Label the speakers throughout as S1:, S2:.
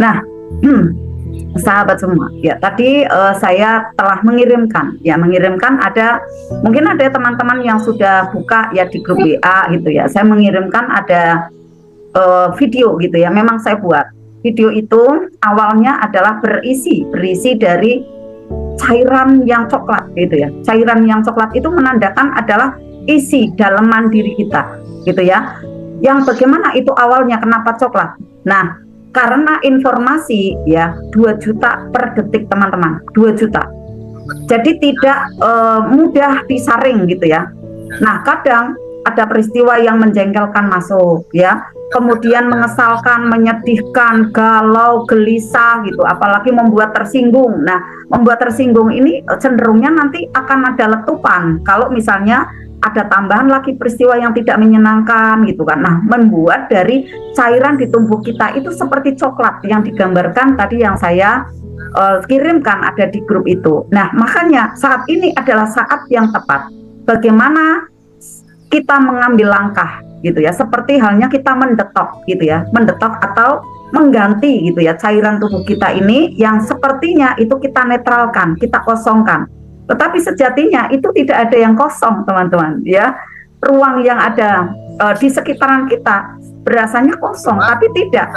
S1: Nah, sahabat semua, ya tadi saya telah mengirimkan ada mungkin ada teman-teman yang sudah buka ya di grup WA gitu ya. Saya mengirimkan ada video gitu ya. Memang saya buat video itu awalnya adalah berisi dari cairan yang coklat gitu ya. Cairan yang coklat itu menandakan adalah isi daleman diri kita gitu ya. Yang bagaimana itu awalnya kenapa coklat? Nah, karena informasi ya 2 juta per detik teman-teman, 2 juta. Jadi tidak mudah disaring gitu ya. Nah, kadang ada peristiwa yang menjengkelkan masuk ya. Kemudian mengesalkan, menyedihkan, galau, gelisah gitu, apalagi membuat tersinggung. Nah, membuat tersinggung ini cenderungnya nanti akan ada letupan kalau misalnya ada tambahan lagi peristiwa yang tidak menyenangkan gitu kan. Nah, membuat dari cairan di tubuh kita itu seperti coklat yang digambarkan tadi yang saya kirimkan ada di grup itu. Nah, makanya saat ini adalah saat yang tepat. Bagaimana kita mengambil langkah gitu ya, seperti halnya kita mendetok gitu ya, mendetok atau mengganti gitu ya cairan tubuh kita ini yang sepertinya itu kita netralkan, kita kosongkan. Tetapi sejatinya itu tidak ada yang kosong teman-teman ya. Ruang yang ada di sekitaran kita berasanya kosong, tapi tidak.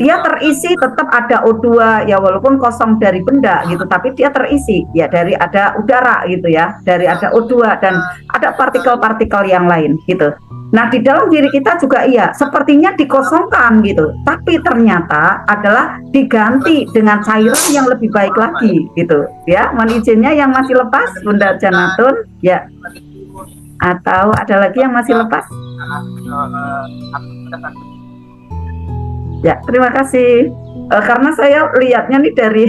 S1: Dia terisi, tetap ada O2 ya, walaupun kosong dari benda gitu, tapi dia terisi ya dari ada udara gitu ya, dari ada O2 dan ada partikel-partikel yang lain gitu. Nah, di dalam diri kita juga iya, sepertinya dikosongkan gitu, tapi ternyata adalah diganti dengan cairan yang lebih baik lagi gitu ya. Mohon izinnya yang masih lepas, Bunda Janatun ya, atau ada lagi yang masih lepas? Ya, terima kasih. Karena saya lihatnya nih dari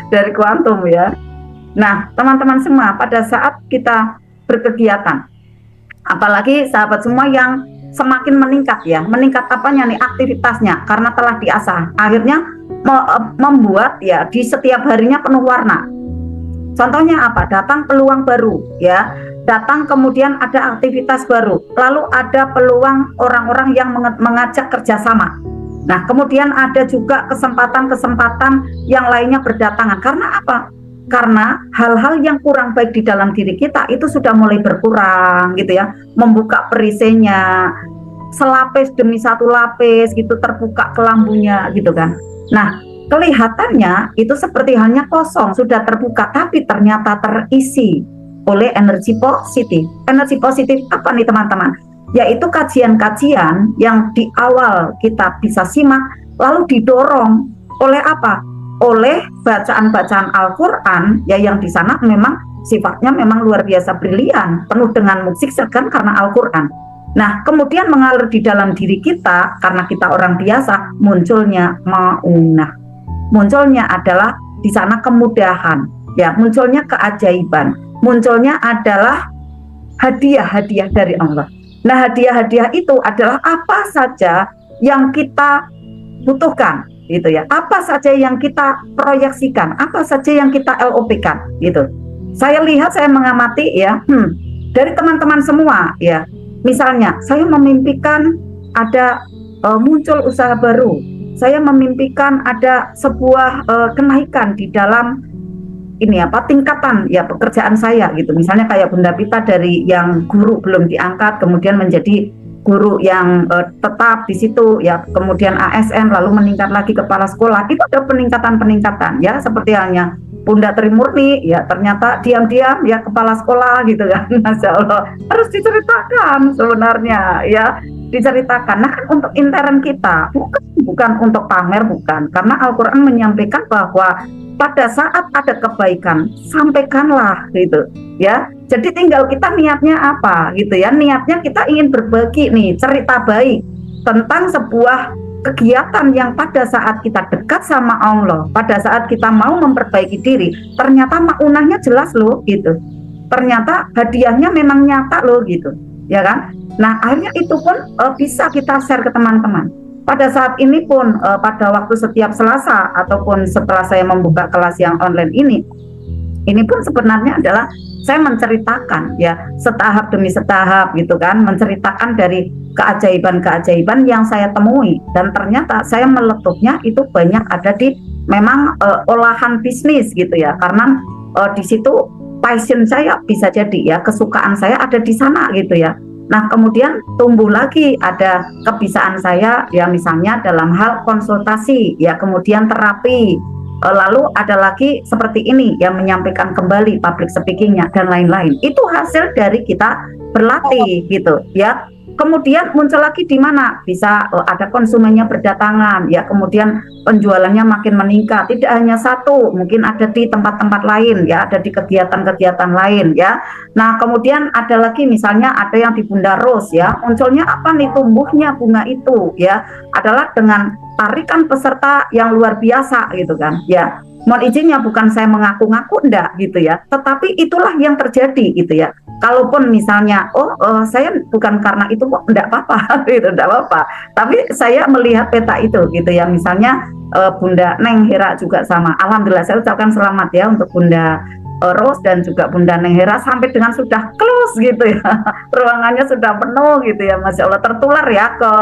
S1: dari kuantum ya. Nah, teman-teman semua, pada saat kita berkegiatan, apalagi sahabat semua yang semakin meningkat ya, meningkat apanya nih, aktivitasnya, karena telah diasah, akhirnya membuat ya di setiap harinya penuh warna. Contohnya apa? Datang peluang baru ya, datang kemudian ada aktivitas baru, lalu ada peluang orang-orang yang mengajak kerjasama. Nah, kemudian ada juga kesempatan-kesempatan yang lainnya berdatangan. Karena apa? Karena hal-hal yang kurang baik di dalam diri kita itu sudah mulai berkurang gitu ya. Membuka perisainya, selapis demi satu lapis gitu terbuka kelambunya gitu kan. Nah, kelihatannya itu seperti halnya kosong, sudah terbuka, tapi ternyata terisi oleh energi positif. Energi positif apa nih teman-teman? Yaitu kajian-kajian yang di awal kita bisa simak, lalu didorong oleh apa? Oleh bacaan-bacaan Al-Quran, ya yang di sana memang sifatnya memang luar biasa brilian, penuh dengan mukjizat kan karena Al-Quran. Nah, kemudian mengalir di dalam diri kita, karena kita orang biasa, munculnya maunah. Munculnya adalah di sana kemudahan, ya, munculnya keajaiban, munculnya adalah hadiah-hadiah dari Allah. Nah, hadiah-hadiah itu adalah apa saja yang kita butuhkan gitu ya, apa saja yang kita proyeksikan, apa saja yang kita LOP-kan gitu. Saya lihat, saya mengamati ya, dari teman-teman semua ya, misalnya saya memimpikan ada muncul usaha baru, saya memimpikan ada sebuah kenaikan di dalam ini apa tingkatan ya pekerjaan saya gitu. Misalnya kayak Bunda Pita dari yang guru belum diangkat kemudian menjadi guru yang tetap di situ ya, kemudian ASN lalu meningkat lagi kepala sekolah. Itu ada peningkatan ya, seperti halnya Bunda Trimurni ya, ternyata diam-diam ya kepala sekolah gitu kan. Masya Allah, harus diceritakan sebenarnya ya, diceritakan. Nah, kan untuk intern kita, bukan untuk pamer, bukan, karena Al-Quran menyampaikan bahwa pada saat ada kebaikan sampaikanlah gitu ya. Jadi tinggal kita niatnya apa gitu ya, niatnya kita ingin berbagi nih cerita baik tentang sebuah kegiatan yang pada saat kita dekat sama Allah, pada saat kita mau memperbaiki diri, ternyata maunahnya jelas loh gitu, ternyata hadiahnya memang nyata loh gitu ya kan. Nah, akhirnya itu pun bisa kita share ke teman-teman. Pada saat ini pun pada waktu setiap Selasa ataupun setelah saya membuka kelas yang online ini, Ini pun sebenarnya adalah saya menceritakan ya setahap demi setahap gitu kan, menceritakan dari keajaiban-keajaiban yang saya temui, dan ternyata saya meletupnya itu banyak ada di memang olahan bisnis gitu ya, karena di situ passion saya, bisa jadi ya kesukaan saya ada di sana gitu ya. Nah, kemudian tumbuh lagi ada kebisaan saya ya, misalnya dalam hal konsultasi ya, kemudian terapi. Lalu ada lagi seperti ini yang menyampaikan kembali public speakingnya dan lain-lain. Itu hasil dari kita berlatih gitu ya. Kemudian muncul lagi di mana bisa ada konsumennya berdatangan ya, kemudian penjualannya makin meningkat. Tidak hanya satu, mungkin ada di tempat-tempat lain ya, ada di kegiatan-kegiatan lain ya. Nah, kemudian ada lagi misalnya ada yang di Bunda Rose ya, munculnya apa nih, tumbuhnya bunga itu ya, adalah dengan tarikan peserta yang luar biasa gitu kan ya. Mohon izinnya bukan saya mengaku-ngaku enggak gitu ya, tetapi itulah yang terjadi gitu ya. Kalaupun misalnya saya bukan karena itu kok enggak apa-apa gitu, enggak apa-apa, tapi saya melihat peta itu gitu ya. Misalnya Bunda Neng Hera juga sama, alhamdulillah saya ucapkan selamat ya untuk Bunda Rose dan juga Bunda Neng Hera sampai dengan sudah close gitu ya, ruangannya sudah penuh gitu ya, Masya Allah, tertular ya ke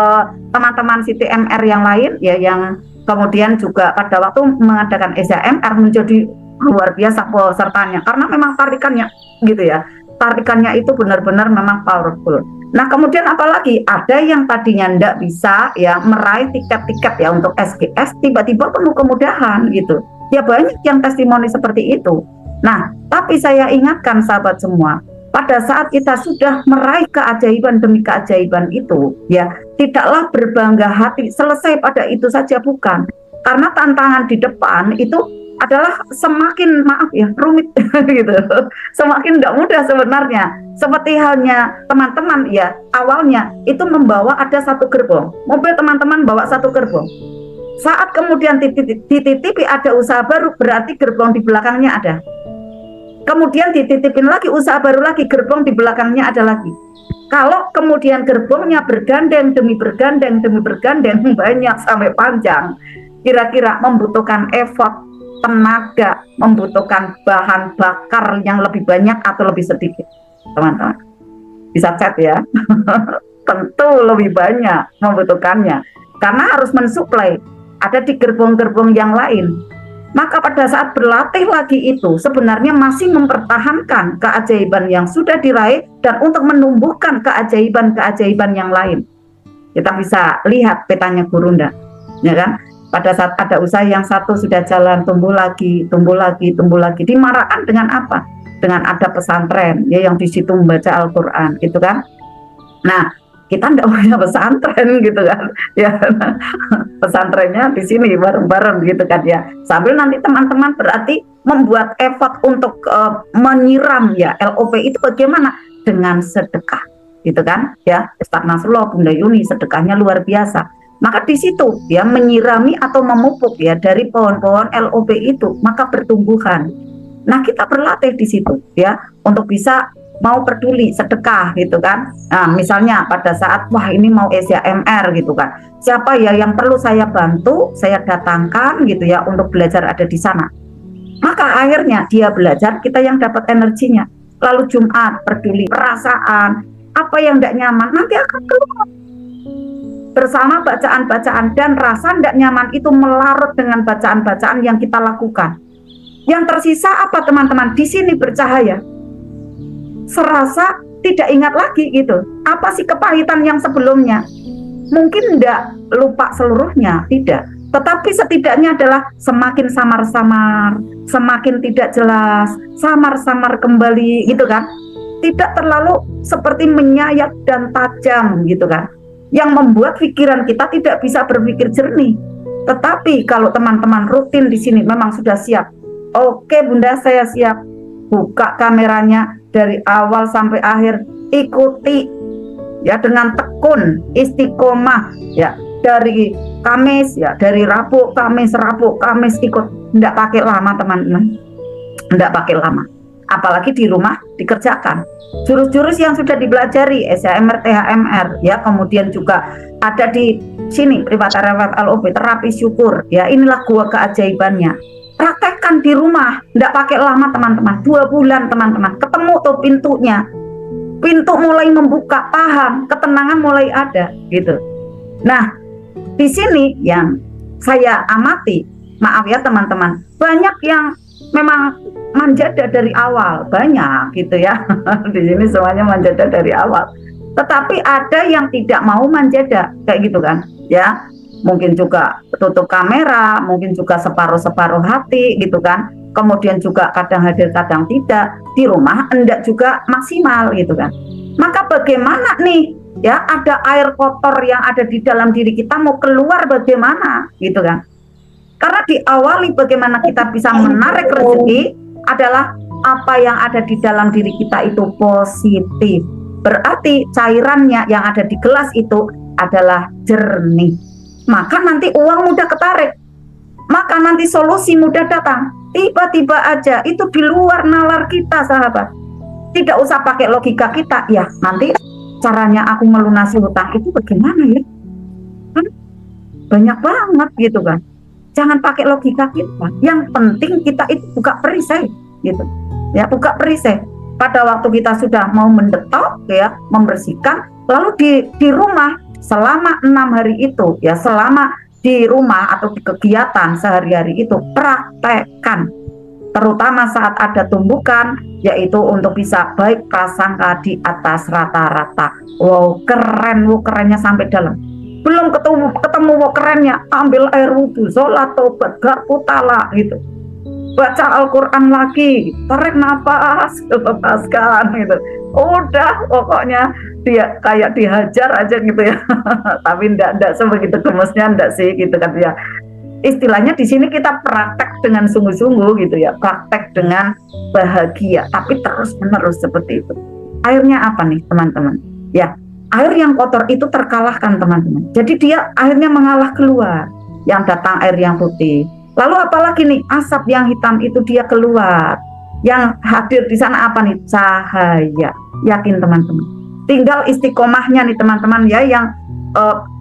S1: teman-teman CTMR yang lain ya, yang kemudian juga pada waktu mengadakan SMR menjadi luar biasa pesertanya, karena memang tarikannya gitu ya, tarikannya itu benar-benar memang powerful. Nah, kemudian apalagi ada yang tadinya ndak bisa ya meraih tiket-tiket ya untuk SGS, tiba-tiba penuh kemudahan gitu ya, banyak yang testimoni seperti itu. Nah, tapi saya ingatkan sahabat semua, pada saat kita sudah meraih keajaiban demi keajaiban itu ya, tidaklah berbangga hati selesai pada itu saja, bukan. Karena tantangan di depan itu adalah semakin, maaf ya, rumit gitu, semakin tidak mudah sebenarnya. Seperti halnya teman-teman ya, awalnya itu membawa ada satu gerbong mobil, teman-teman bawa satu gerbong. Saat kemudian dititipi ada usaha baru, berarti gerbong di belakangnya ada. Kemudian dititipin lagi usaha baru lagi, gerbong di belakangnya ada lagi. Kalau kemudian gerbongnya bergandeng demi bergandeng demi bergandeng, banyak sampai panjang, kira-kira membutuhkan effort, tenaga, membutuhkan bahan bakar yang lebih banyak atau lebih sedikit, teman-teman? Bisa chat ya. Tentu lebih banyak membutuhkannya, karena harus mensuplai ada di gerbong-gerbong yang lain. Maka pada saat berlatih lagi itu sebenarnya masih mempertahankan keajaiban yang sudah diraih dan untuk menumbuhkan keajaiban-keajaiban yang lain. Kita bisa lihat petanya Gurunda, ya kan? Pada saat ada usaha yang satu sudah jalan, tumbuh lagi, tumbuh lagi, tumbuh lagi. Dimarakan dengan apa? Dengan ada pesantren ya yang di situ membaca Al-Qur'an, gitu kan? Nah, kita enggak punya pesantren gitu kan ya, pesantrennya di sini bareng-bareng gitu kan ya, sambil nanti teman-teman berarti membuat effort untuk menyiram ya LOP itu bagaimana, dengan sedekah gitu kan ya. Ustaz Nasrullah, Bunda Yuni sedekahnya luar biasa, maka di situ ya menyirami atau memupuk ya dari pohon-pohon LOP itu, maka pertumbuhan. Nah, kita berlatih di situ ya untuk bisa mau peduli sedekah gitu kan. Nah, misalnya pada saat wah ini mau SYMR gitu kan, siapa ya yang perlu saya bantu, saya datangkan gitu ya untuk belajar ada di sana. Maka akhirnya dia belajar, kita yang dapat energinya. Lalu Jumat peduli perasaan, apa yang tidak nyaman nanti akan keluar bersama bacaan-bacaan, dan rasa tidak nyaman itu melarut dengan bacaan-bacaan yang kita lakukan. Yang tersisa apa teman-teman? Di sini bercahaya. Serasa tidak ingat lagi gitu, apa sih kepahitan yang sebelumnya. Mungkin tidak lupa seluruhnya, tidak, tetapi setidaknya adalah semakin samar-samar, semakin tidak jelas, samar-samar kembali gitu kan. Tidak terlalu seperti menyayat dan tajam gitu kan, yang membuat pikiran kita tidak bisa berpikir jernih. Tetapi kalau teman-teman rutin di sini memang sudah siap, oke Bunda saya siap, buka kameranya dari awal sampai akhir, ikuti ya dengan tekun, istiqomah ya, dari Kamis ya, dari Rabu Kamis ikut, enggak pakai lama teman-teman, enggak pakai lama, apalagi di rumah dikerjakan. Jurus-jurus yang sudah dipelajari SHMR, THMR ya, kemudian juga ada di sini Privata Relaf LOB, terapi syukur ya, inilah gua keajaibannya. Praktekkan makan di rumah, nggak pakai lama teman-teman, 2 bulan teman-teman, ketemu tuh pintunya, pintu mulai membuka, paham, ketenangan mulai ada gitu. Nah, di sini yang saya amati, maaf ya teman-teman, banyak yang memang manjada dari awal, banyak gitu ya. Di sini semuanya manjada dari awal. Tetapi ada yang tidak mau manjada, kayak gitu kan, ya. Mungkin juga tutup kamera, mungkin juga separuh-separuh hati gitu kan. Kemudian juga kadang hadir, kadang tidak. Di rumah enggak juga maksimal gitu kan. Maka bagaimana nih, ya, ada air kotor yang ada di dalam diri kita mau keluar bagaimana gitu kan. Karena diawali bagaimana kita bisa menarik rezeki adalah apa yang ada di dalam diri kita itu positif. Berarti cairannya yang ada di gelas itu adalah jernih. Maka nanti uang mudah ketarik. Maka nanti solusi mudah datang. Tiba-tiba aja, itu di luar nalar kita, sahabat. Tidak usah pakai logika kita. Ya, nanti caranya aku melunasi hutang itu bagaimana ya? Kan banyak banget gitu kan. Jangan pakai logika kita. Yang penting kita itu buka perisai gitu. Ya, buka perisai. Pada waktu kita sudah mau mendetok ya, membersihkan, lalu di rumah selama 6 hari itu ya, selama di rumah atau di kegiatan sehari-hari itu praktekkan, terutama saat ada tumbukan, yaitu untuk bisa baik prasangka di atas rata-rata. Wow, keren, kerennya sampai dalam. Belum ketemu wow kerennya, ambil air wudhu, sholat, tobat, garpu talak gitu. Baca Al-Quran lagi, tarik nafas, lepaskan gitu. Udah, pokoknya dia kayak dihajar aja gitu ya. Tapi enggak sebegitu gemesnya, enggak sih gitu kan ya. Istilahnya di sini kita praktek dengan sungguh-sungguh gitu ya, praktek dengan bahagia, tapi terus-menerus seperti itu. Akhirnya apa nih teman-teman? Ya, air yang kotor itu terkalahkan teman-teman. Jadi dia akhirnya mengalah keluar. Yang datang air yang putih. Lalu apalagi nih, asap yang hitam itu dia keluar. Yang hadir di sana apa nih? Cahaya. Yakin teman-teman. Tinggal istiqomahnya nih teman-teman ya, yang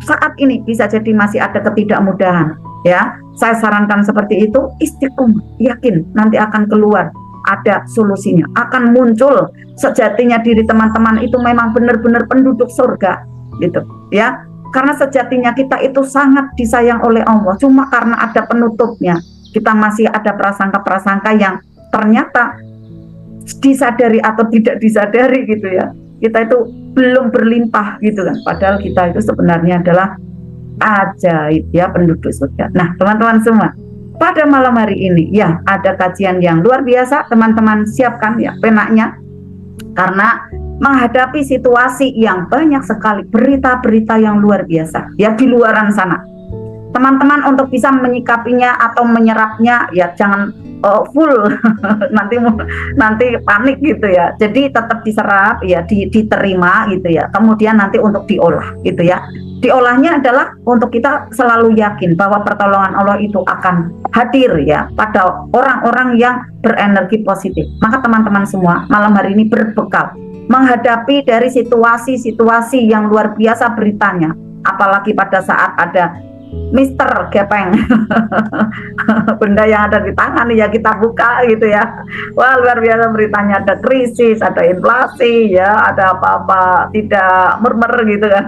S1: saat ini bisa jadi masih ada ketidakmudahan. Ya, saya sarankan seperti itu, istiqomah. Yakin nanti akan keluar. Ada solusinya. Akan muncul sejatinya diri teman-teman itu memang benar-benar penduduk surga. Gitu ya. Karena sejatinya kita itu sangat disayang oleh Allah. Cuma karena ada penutupnya, kita masih ada prasangka-prasangka yang ternyata disadari atau tidak disadari gitu ya. Kita itu belum berlimpah gitu kan. Padahal kita itu sebenarnya adalah ajaib ya, penduduk surga. Nah teman-teman semua, pada malam hari ini ya ada kajian yang luar biasa. Teman-teman siapkan ya penanya. Karena menghadapi situasi yang banyak sekali, berita-berita yang luar biasa ya di luaran sana. Teman-teman untuk bisa menyikapinya atau menyerapnya ya jangan full nanti panik gitu ya. Jadi tetap diserap ya, diterima gitu ya. Kemudian nanti untuk diolah gitu ya. Diolahnya adalah untuk kita selalu yakin bahwa pertolongan Allah itu akan hadir ya pada orang-orang yang berenergi positif. Maka teman-teman semua malam hari ini berbekal menghadapi dari situasi-situasi yang luar biasa beritanya, apalagi pada saat ada Mister Gepeng benda yang ada di tangan ya kita buka gitu ya. Wah luar biasa beritanya, ada krisis, ada inflasi ya, ada apa-apa tidak murmer gitu kan.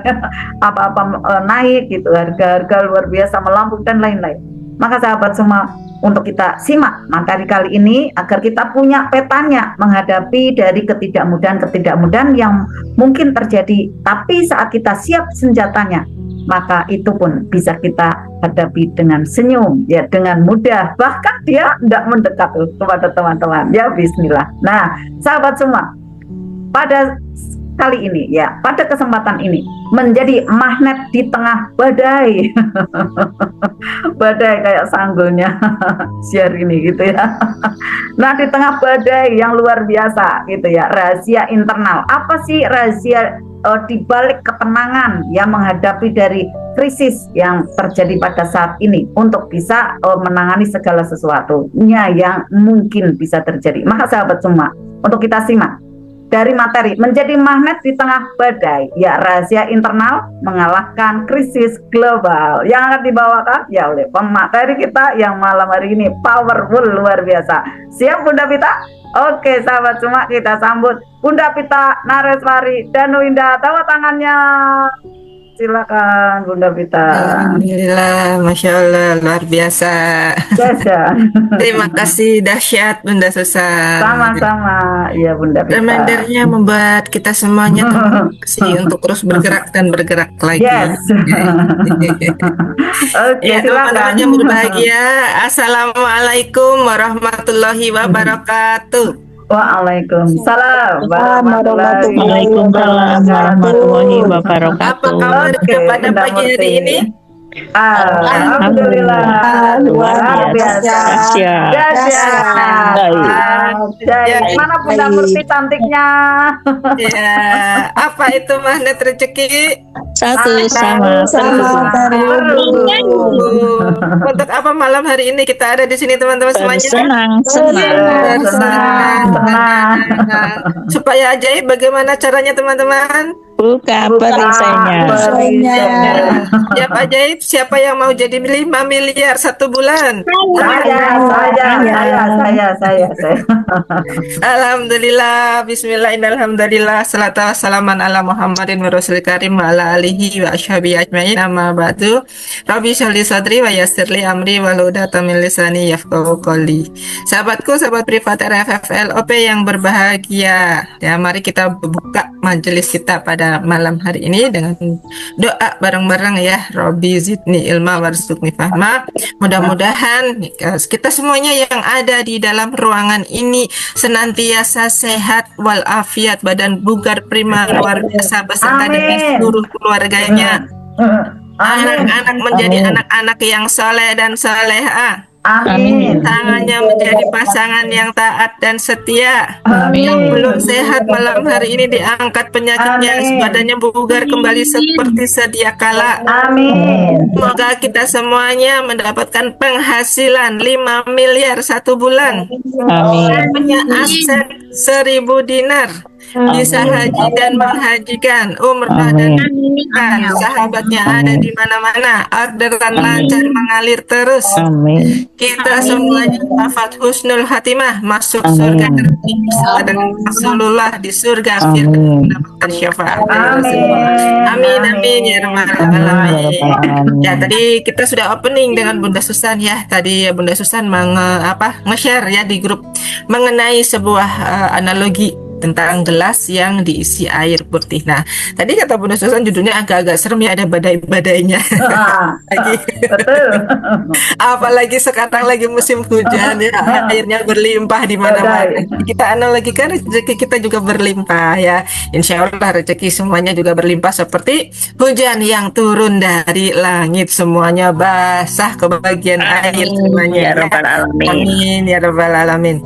S1: Apa-apa naik gitu, harga-harga luar biasa melambung dan lain-lain. Maka sahabat semua, untuk kita simak materi kali ini agar kita punya petanya menghadapi dari ketidakmudahan yang mungkin terjadi, tapi saat kita siap senjatanya, maka itu pun bisa kita hadapi dengan senyum ya, dengan mudah, bahkan dia tidak mendekat kepada teman-teman ya. Bismillah. Nah sahabat semua, pada kali ini ya, pada kesempatan ini menjadi magnet di tengah badai badai kayak sanggulnya siar ini gitu ya. Nah di tengah badai yang luar biasa gitu ya, rahasia internal apa sih rahasia di balik ketenangan yang menghadapi dari krisis yang terjadi pada saat ini untuk bisa menangani segala sesuatunya yang mungkin bisa terjadi. Maka sahabat semua, untuk kita simak dari materi menjadi magnet di tengah badai. Ya, rahasia internal mengalahkan krisis global. Yang akan dibawakan ya oleh pemateri kita yang malam hari ini powerful luar biasa. Siap Bunda Pita? Oke sahabat semua, kita sambut Bunda Pita Nareswari Danu Indah. Tepuk tangannya. Silakan Bunda Pita.
S2: Alhamdulillah, Masya Allah, luar biasa. Terima kasih dahsyat Bunda Susan.
S1: Sama-sama, ya Bunda Pita.
S2: Remindernya membuat kita semuanya termotivasi untuk terus bergerak dan bergerak lagi.
S1: Yes. Oke,
S2: ya, teman-teman yang berbahagia, Assalamualaikum warahmatullahi wabarakatuh.
S1: Waalaikumsalam
S3: warahmatullahi wabarakatuh.
S2: Apa kabar pada pagi hari ini?
S1: Alhamdulillah, luar biasa. Mana Bunda Murti cantiknya?
S2: Ya, apa itu magnet rezeki?
S3: Satu sama.
S2: Untuk apa malam hari ini kita ada di sini teman-teman semuanya?
S3: Senang.
S2: Supaya ajaib, bagaimana caranya teman-teman?
S3: Buka perisainya.
S2: Siap ajaib, siapa yang mau jadi 5 miliar 1 bulan?
S1: Saya.
S2: Alhamdulillah, bismillahirrahmanirrahim. Salatu wassalaman ala Muhammadin wa rasul karim wa ala alihi wa ashabihi ajmain. Amma ba'du. Rabbi sholli sadri wa yassirli amri wa hludatan min lisani yafqahu qawli. Sahabatku, sahabat privat RFFLOP yang berbahagia. Ya, mari kita buka majelis kita pada malam hari ini dengan doa bareng-bareng ya. Rabbi zidni ilma warzuqni fahma. Mudah-mudahan kita semuanya yang ada di dalam ruangan ini senantiasa sehat walafiat, badan bugar prima luar biasa beserta dengan seluruh keluarganya. Anak-anak menjadi anak-anak yang soleh dan solehah.
S1: Amin.
S2: Tangannya menjadi pasangan yang taat dan setia. Yang belum sehat malam hari ini diangkat penyakitnya, badannya bugar kembali seperti sedia kala.
S1: Amin.
S2: Semoga kita semuanya mendapatkan penghasilan 5 miliar 1 bulan.
S3: Amin.
S2: Punya aset 1000 dinar. Bisa haji dan menghajikan, umrah dan menunaikan. Sahabatnya ada di mana-mana, orderan lancar mengalir terus.
S3: Amin.
S2: Kita semuanya wafat husnul khatimah, masuk surga bersama dengan Rasulullah di surga firdaus mendapatkan syafaat. Amin ya rabbal alamin. Ya, tadi kita sudah opening dengan Bunda Susan ya. Tadi Bunda Susan nge-share ya di grup mengenai sebuah analogi tentang gelas yang diisi air putih. Nah, tadi kata Bunda Susan judulnya agak-agak serem ya, ada badai-badainya.
S1: Betul.
S2: Apalagi sekarang lagi musim hujan ya, airnya berlimpah di mana-mana. Kita analogikan rezeki kita juga berlimpah ya. Insya Allah rezeki semuanya juga berlimpah seperti hujan yang turun dari langit, semuanya basah kebagian air semuanya.
S3: Ya Rabbal Alamin.
S2: Amin ya Rabbal Alamin.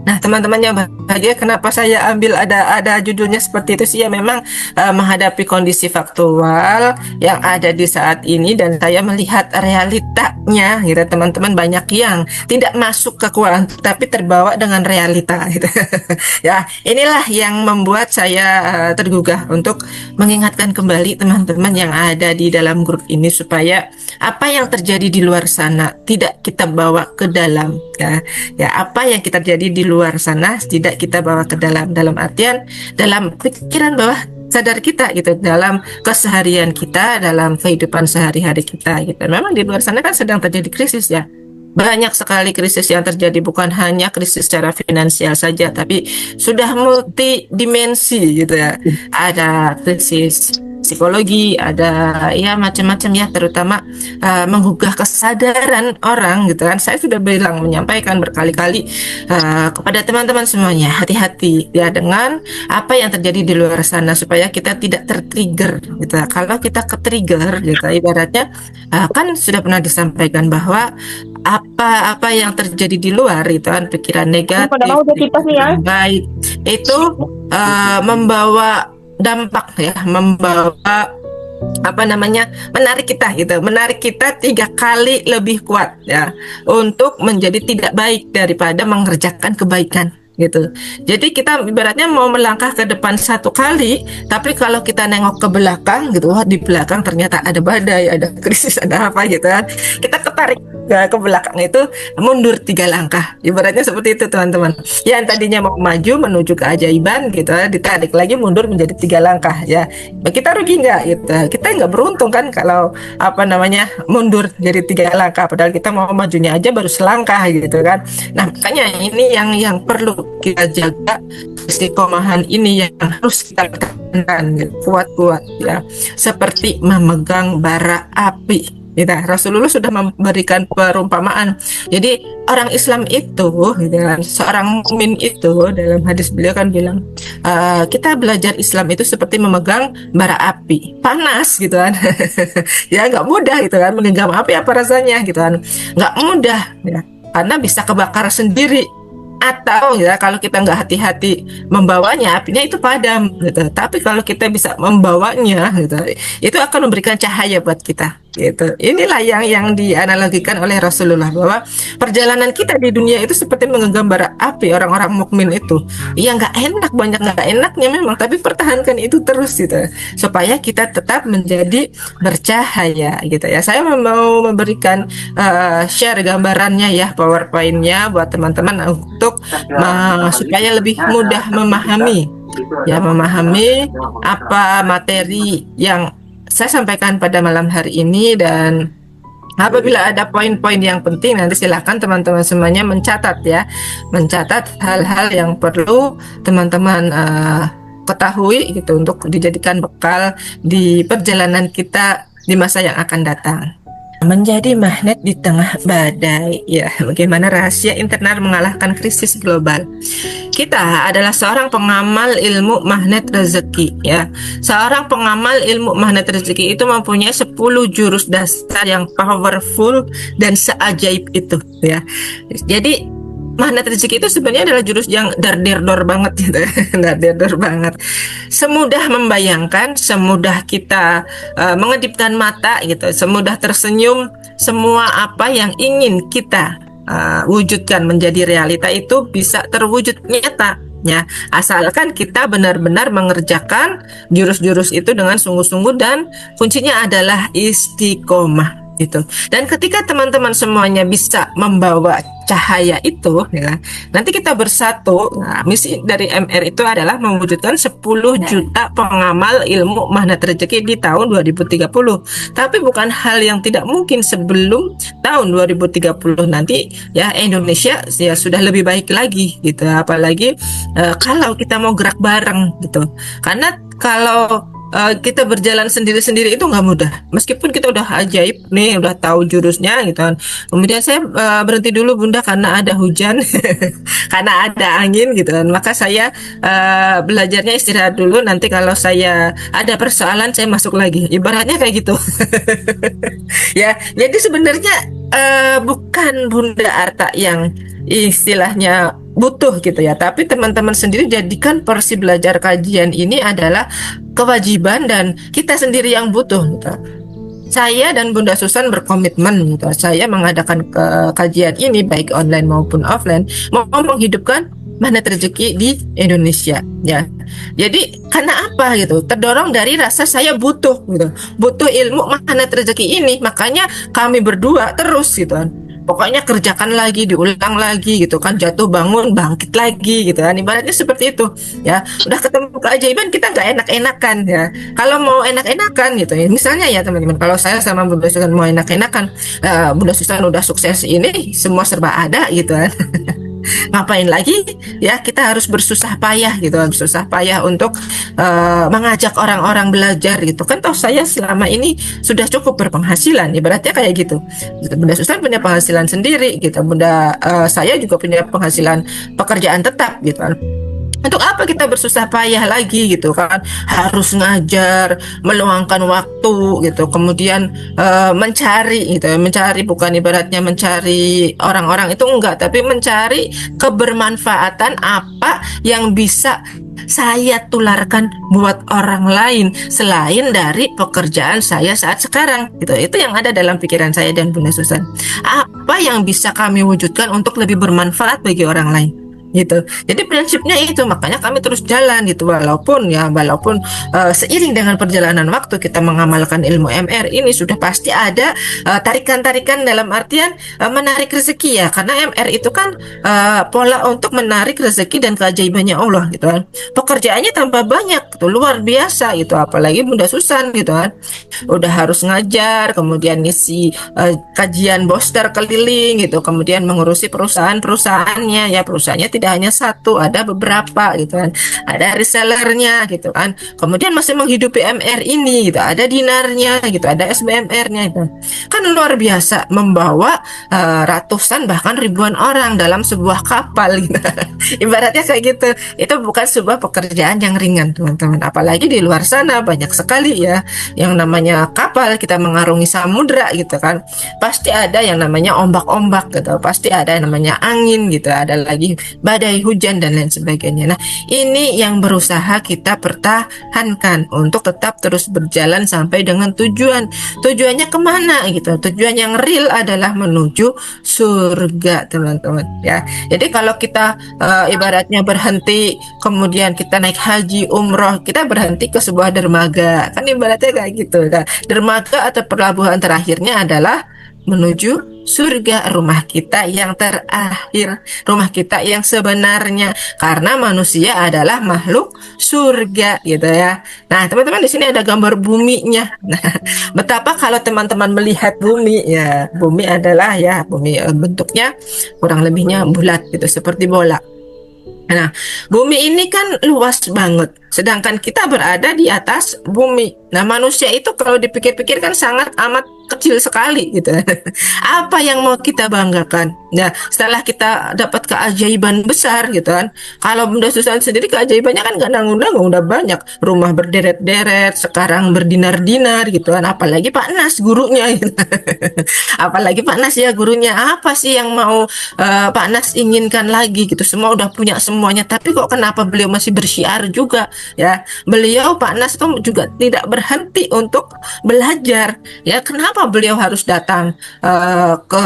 S2: Nah, teman-teman yang bahagia, kenapa saya ambil ada judulnya seperti itu sih ya, memang menghadapi kondisi faktual yang ada di saat ini, dan saya melihat realitanya gitu teman-teman. Banyak yang tidak masuk ke kuantum tapi terbawa dengan realita gitu. Ya, inilah yang membuat saya tergugah untuk mengingatkan kembali teman-teman yang ada di dalam grup ini supaya apa yang terjadi di luar sana tidak kita bawa ke dalam ya apa yang kita terjadi di luar sana tidak kita bawa ke dalam artian dalam pikiran bawah sadar kita gitu, dalam keseharian kita, dalam kehidupan sehari-hari kita gitu. Memang di luar sana kan sedang terjadi krisis ya. Banyak sekali krisis yang terjadi, bukan hanya krisis secara finansial saja, tapi sudah multidimensi gitu ya. Ada krisis psikologi, ada ya macam-macam ya, terutama menggugah kesadaran orang gitu kan. Saya sudah menyampaikan berkali-kali kepada teman-teman semuanya, hati-hati ya dengan apa yang terjadi di luar sana supaya kita tidak tertrigger gitu. Kalau kita ke-trigger gitu, ibaratnya kan sudah pernah disampaikan bahwa apa yang terjadi di luar itu kan pikiran negatif, pikiran baik itu membawa dampak ya, membawa menarik kita 3 kali lebih kuat ya untuk menjadi tidak baik daripada mengerjakan kebaikan gitu. Jadi kita ibaratnya mau melangkah ke depan satu kali, tapi kalau kita nengok ke belakang gitu, wah di belakang ternyata ada badai, ada krisis, ada apa gitu kan. Kita ketarik ke belakang itu mundur 3 langkah. Ibaratnya seperti itu teman-teman. Yang tadinya mau maju menuju keajaiban gitu, ditarik lagi mundur menjadi 3 langkah ya. Kita rugi nggak gitu? Kita nggak beruntung kan kalau apa namanya mundur jadi 3 langkah, padahal kita mau majunya aja baru selangkah gitu kan. Nah makanya ini yang perlu kita jaga, istiqomahan ini yang harus kita tekankan gitu, kuat-kuat ya, seperti memegang bara api. Nah, Rasulullah sudah memberikan perumpamaan. Jadi orang Islam itu, gitu kan, seorang mukmin itu dalam hadis beliau kan bilang, kita belajar Islam itu seperti memegang bara api, panas gitu kan. Ya nggak mudah gitu kan, menggenggam api apa rasanya gitu kan, nggak mudah ya, karena bisa kebakar sendiri. Atau ya kalau kita nggak hati-hati membawanya, apinya itu padam gitu. Tapi kalau kita bisa membawanya gitu, itu akan memberikan cahaya buat kita gitu. Inilah yang dianalogikan oleh Rasulullah, bahwa perjalanan kita di dunia itu seperti menggenggam bara api. Orang-orang mukmin itu ya nggak enak, banyak nggak enaknya memang, tapi pertahankan itu terus gitu, supaya kita tetap menjadi bercahaya gitu ya. Saya mau memberikan share gambarannya ya, PowerPoint-nya buat teman-teman untuk supaya lebih mudah memahami ya, memahami apa materi yang saya sampaikan pada malam hari ini. Dan apabila ada poin-poin yang penting, nanti silakan teman-teman semuanya mencatat ya, mencatat hal-hal yang perlu teman-teman ketahui gitu, untuk dijadikan bekal di perjalanan kita di masa yang akan datang. Menjadi magnet di tengah badai ya, bagaimana rahasia internal mengalahkan krisis global. Kita adalah seorang pengamal ilmu magnet rezeki ya. Seorang pengamal ilmu magnet rezeki itu mempunyai 10 jurus dasar yang powerful dan seajaib itu ya. Jadi magnet rezeki itu sebenarnya adalah jurus yang dar-der-dor banget gitu. Dar-der-dor banget. Semudah membayangkan, semudah kita mengedipkan mata gitu, semudah tersenyum, semua apa yang ingin kita wujudkan menjadi realita itu bisa terwujud nyata ya, asalkan kita benar-benar mengerjakan jurus-jurus itu dengan sungguh-sungguh, dan kuncinya adalah istiqomah itu. Dan ketika teman-teman semuanya bisa membawa cahaya itu ya, nanti kita bersatu. Nah, misi dari MR itu adalah mewujudkan 10 juta pengamal ilmu magnet rezeki di tahun 2030. Tapi bukan hal yang tidak mungkin sebelum tahun 2030 nanti ya, Indonesia ya sudah lebih baik lagi gitu, apalagi kalau kita mau gerak bareng gitu. Karena kalau kita berjalan sendiri-sendiri itu nggak mudah, meskipun kita udah ajaib nih, udah tahu jurusnya gitu kan. Kemudian saya berhenti dulu Bunda karena ada hujan karena ada angin gitu kan, maka saya belajarnya istirahat dulu, nanti kalau saya ada persoalan saya masuk lagi, ibaratnya kayak gitu. Ya jadi sebenarnya bukan Bunda Arta yang istilahnya butuh gitu ya, tapi teman-teman sendiri jadikan porsi belajar kajian ini adalah kewajiban, dan kita sendiri yang butuh gitu. Saya dan Bunda Susan berkomitmen gitu, saya mengadakan kajian ini baik online maupun offline, mau menghidupkan magnet rezeki di Indonesia ya. Jadi karena apa gitu, terdorong dari rasa saya butuh gitu, butuh ilmu magnet rezeki ini, makanya kami berdua terus gitu kan, pokoknya kerjakan lagi, diulang lagi gitu kan, jatuh bangun bangkit lagi gitu kan, ibaratnya seperti itu ya. Udah ketemu keajaiban kita nggak enak-enakan ya. Kalau mau enak-enakan gitu ya, misalnya ya teman-teman, kalau saya sama Bunda Susan mau enak-enakan, Bunda Susan udah sukses ini, semua serba ada gitu kan. Ngapain lagi ya, kita harus bersusah payah gitu, bersusah payah untuk mengajak orang-orang belajar gitu kan. Toh saya selama ini sudah cukup berpenghasilan, ibaratnya kayak gitu. Bunda Susan punya penghasilan sendiri gitu, Bunda saya juga punya penghasilan pekerjaan tetap gitu kan. Untuk apa kita bersusah payah lagi gitu kan, harus ngajar, meluangkan waktu gitu, kemudian mencari gitu, mencari bukan ibaratnya mencari orang-orang itu enggak, tapi mencari kebermanfaatan apa yang bisa saya tularkan buat orang lain selain dari pekerjaan saya saat sekarang gitu. Itu yang ada dalam pikiran saya dan Bunda Susan. Apa yang bisa kami wujudkan untuk lebih bermanfaat bagi orang lain gitu. Jadi prinsipnya itu, makanya kami terus jalan gitu, walaupun seiring dengan perjalanan waktu kita mengamalkan ilmu MR ini sudah pasti ada tarikan-tarikan dalam artian menarik rezeki ya, karena MR itu kan pola untuk menarik rezeki dan keajaibannya Allah gitu kan. Pekerjaannya tambah banyak gitu, luar biasa gitu, apalagi Bunda Susan gitu kan. Udah harus ngajar, kemudian ngisi kajian boster keliling gitu, kemudian mengurusi perusahaannya ya, perusahaannya tidak hanya satu, ada beberapa gitu kan, ada resellernya gitu kan, kemudian masih menghidupi MR ini gitu, ada dinarnya gitu, ada SBMR-nya itu kan luar biasa, membawa ratusan bahkan ribuan orang dalam sebuah kapal gitu. Ibaratnya kayak gitu. Itu bukan sebuah pekerjaan yang ringan teman-teman, apalagi di luar sana banyak sekali ya yang namanya kapal, kita mengarungi samudra gitu kan, pasti ada yang namanya ombak-ombak gitu, pasti ada yang namanya angin gitu, ada lagi badai, hujan dan lain sebagainya. Nah, ini yang berusaha kita pertahankan untuk tetap terus berjalan sampai dengan tujuan. Tujuannya kemana gitu? Tujuan yang real adalah menuju surga teman-teman ya. Jadi kalau kita ibaratnya berhenti, kemudian kita naik haji, umroh, kita berhenti ke sebuah dermaga, kan ibaratnya kayak gitu kan. Dermaga atau pelabuhan terakhirnya adalah menuju surga, rumah kita yang terakhir, rumah kita yang sebenarnya, karena manusia adalah makhluk surga gitu ya. Nah teman-teman, di sini ada gambar buminya. Nah, betapa kalau teman-teman melihat bumi ya, bumi adalah ya, bumi bentuknya kurang lebihnya bulat gitu, seperti bola. Nah, bumi ini kan luas banget, sedangkan kita berada di atas bumi. Nah, manusia itu kalau dipikir-pikir kan sangat amat kecil sekali gitu. Apa yang mau kita banggakan? Nah, setelah kita dapat keajaiban besar gitu kan. Kalau Bunda Susan sendiri keajaibannya kan gak nanggung-nanggung, udah banyak. Rumah berderet-deret, sekarang berdinar-dinar gitu kan. Apalagi Pak Nas gurunya gitu. Apalagi Pak Nas ya gurunya. Apa sih yang mau Pak Nas inginkan lagi gitu? Semua udah punya semuanya, tapi kok kenapa beliau masih bersyiar juga ya? Beliau Pak Nas tuh juga tidak berhenti untuk belajar ya. Kenapa beliau harus datang ke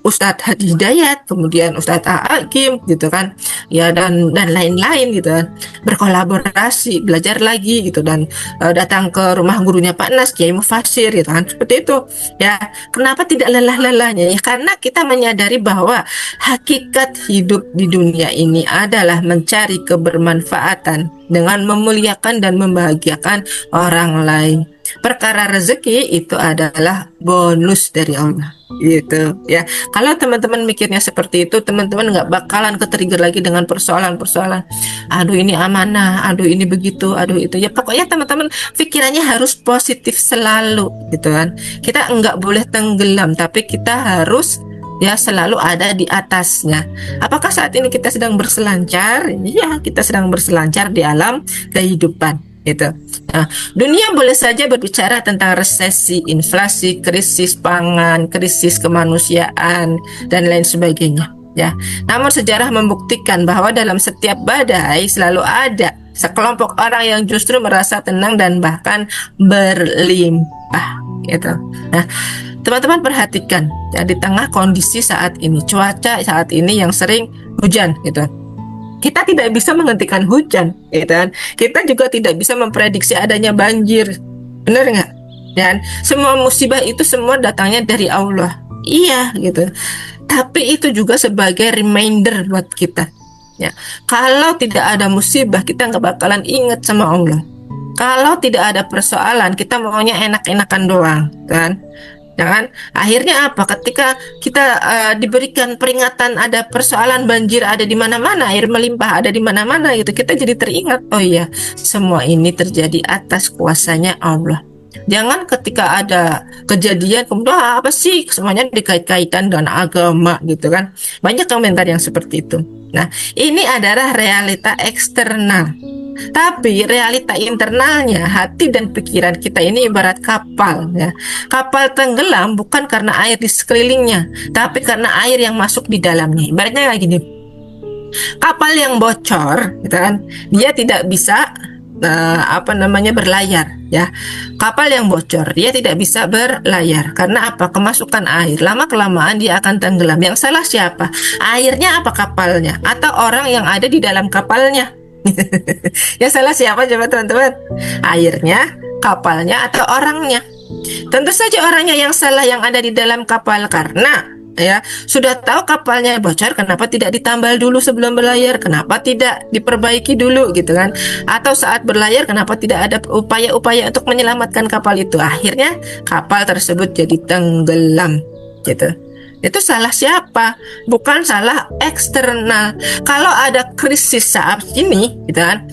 S2: Ustadz Hadi Hidayat, kemudian Ustadz A'agim gitu kan ya, dan lain-lain gitu kan, berkolaborasi, belajar lagi gitu, dan datang ke rumah gurunya Pak Nas, Kiai Mufasir gitu kan, seperti itu ya. Kenapa tidak lelah-lelahnya ya? Karena kita menyadari bahwa hakikat hidup di dunia ini adalah mencari kebermanfaatan dengan memuliakan dan membahagiakan orang lain. Perkara rezeki itu adalah bonus dari Allah gitu ya. Kalau teman-teman mikirnya seperti itu, teman-teman nggak bakalan ke-trigger lagi dengan persoalan-persoalan, aduh ini amanah, aduh ini begitu, aduh itu ya. Pokoknya teman-teman pikirannya harus positif selalu gitu kan. Kita nggak boleh tenggelam, tapi kita harus ya selalu ada di atasnya. Apakah saat ini kita sedang berselancar? Ya, kita sedang berselancar di alam kehidupan gitu. Nah, dunia boleh saja berbicara tentang resesi, inflasi, krisis pangan, krisis kemanusiaan dan lain sebagainya ya. Namun sejarah membuktikan bahwa dalam setiap badai selalu ada sekelompok orang yang justru merasa tenang dan bahkan berlimpah gitu. Nah, teman-teman perhatikan ya, di tengah kondisi saat ini, cuaca saat ini yang sering hujan gitu, kita tidak bisa menghentikan hujan gitu kan. Kita juga tidak bisa memprediksi adanya banjir, benar nggak? Dan semua musibah itu semua datangnya dari Allah, iya gitu. Tapi itu juga sebagai reminder buat kita ya, kalau tidak ada musibah kita nggak bakalan ingat sama Allah. Kalau tidak ada persoalan kita maunya enak-enakan doang kan. Jangan, akhirnya apa? Ketika kita diberikan peringatan ada persoalan banjir ada di mana-mana, air melimpah ada di mana-mana gitu, kita jadi teringat, oh iya, semua ini terjadi atas kuasanya Allah. Jangan ketika ada kejadian kemudian apa sih semuanya dikait-kaitan dengan agama gitu kan. Banyak komentar yang seperti itu. Nah, ini adalah realita eksternal. Tapi realita internalnya, hati dan pikiran kita ini ibarat kapal ya. Kapal tenggelam bukan karena air di sekelilingnya, tapi karena air yang masuk di dalamnya. Ibaratnya kayak gini, kapal yang bocor gitu kan, dia tidak bisa berlayar ya. Kapal yang bocor dia tidak bisa berlayar karena apa? Kemasukan air. Lama kelamaan dia akan tenggelam. Yang salah siapa? Airnya apa kapalnya? Atau orang yang ada di dalam kapalnya? Yang salah siapa coba teman-teman? Airnya, kapalnya, atau orangnya? Tentu saja orangnya yang salah yang ada di dalam kapal, karena ya sudah tahu kapalnya bocor, kenapa tidak ditambal dulu sebelum berlayar, kenapa tidak diperbaiki dulu gitu kan, atau saat berlayar kenapa tidak ada upaya-upaya untuk menyelamatkan kapal itu. Akhirnya kapal tersebut jadi tenggelam gitu. Itu salah siapa? Bukan salah eksternal. Kalau ada krisis saat ini gitu kan,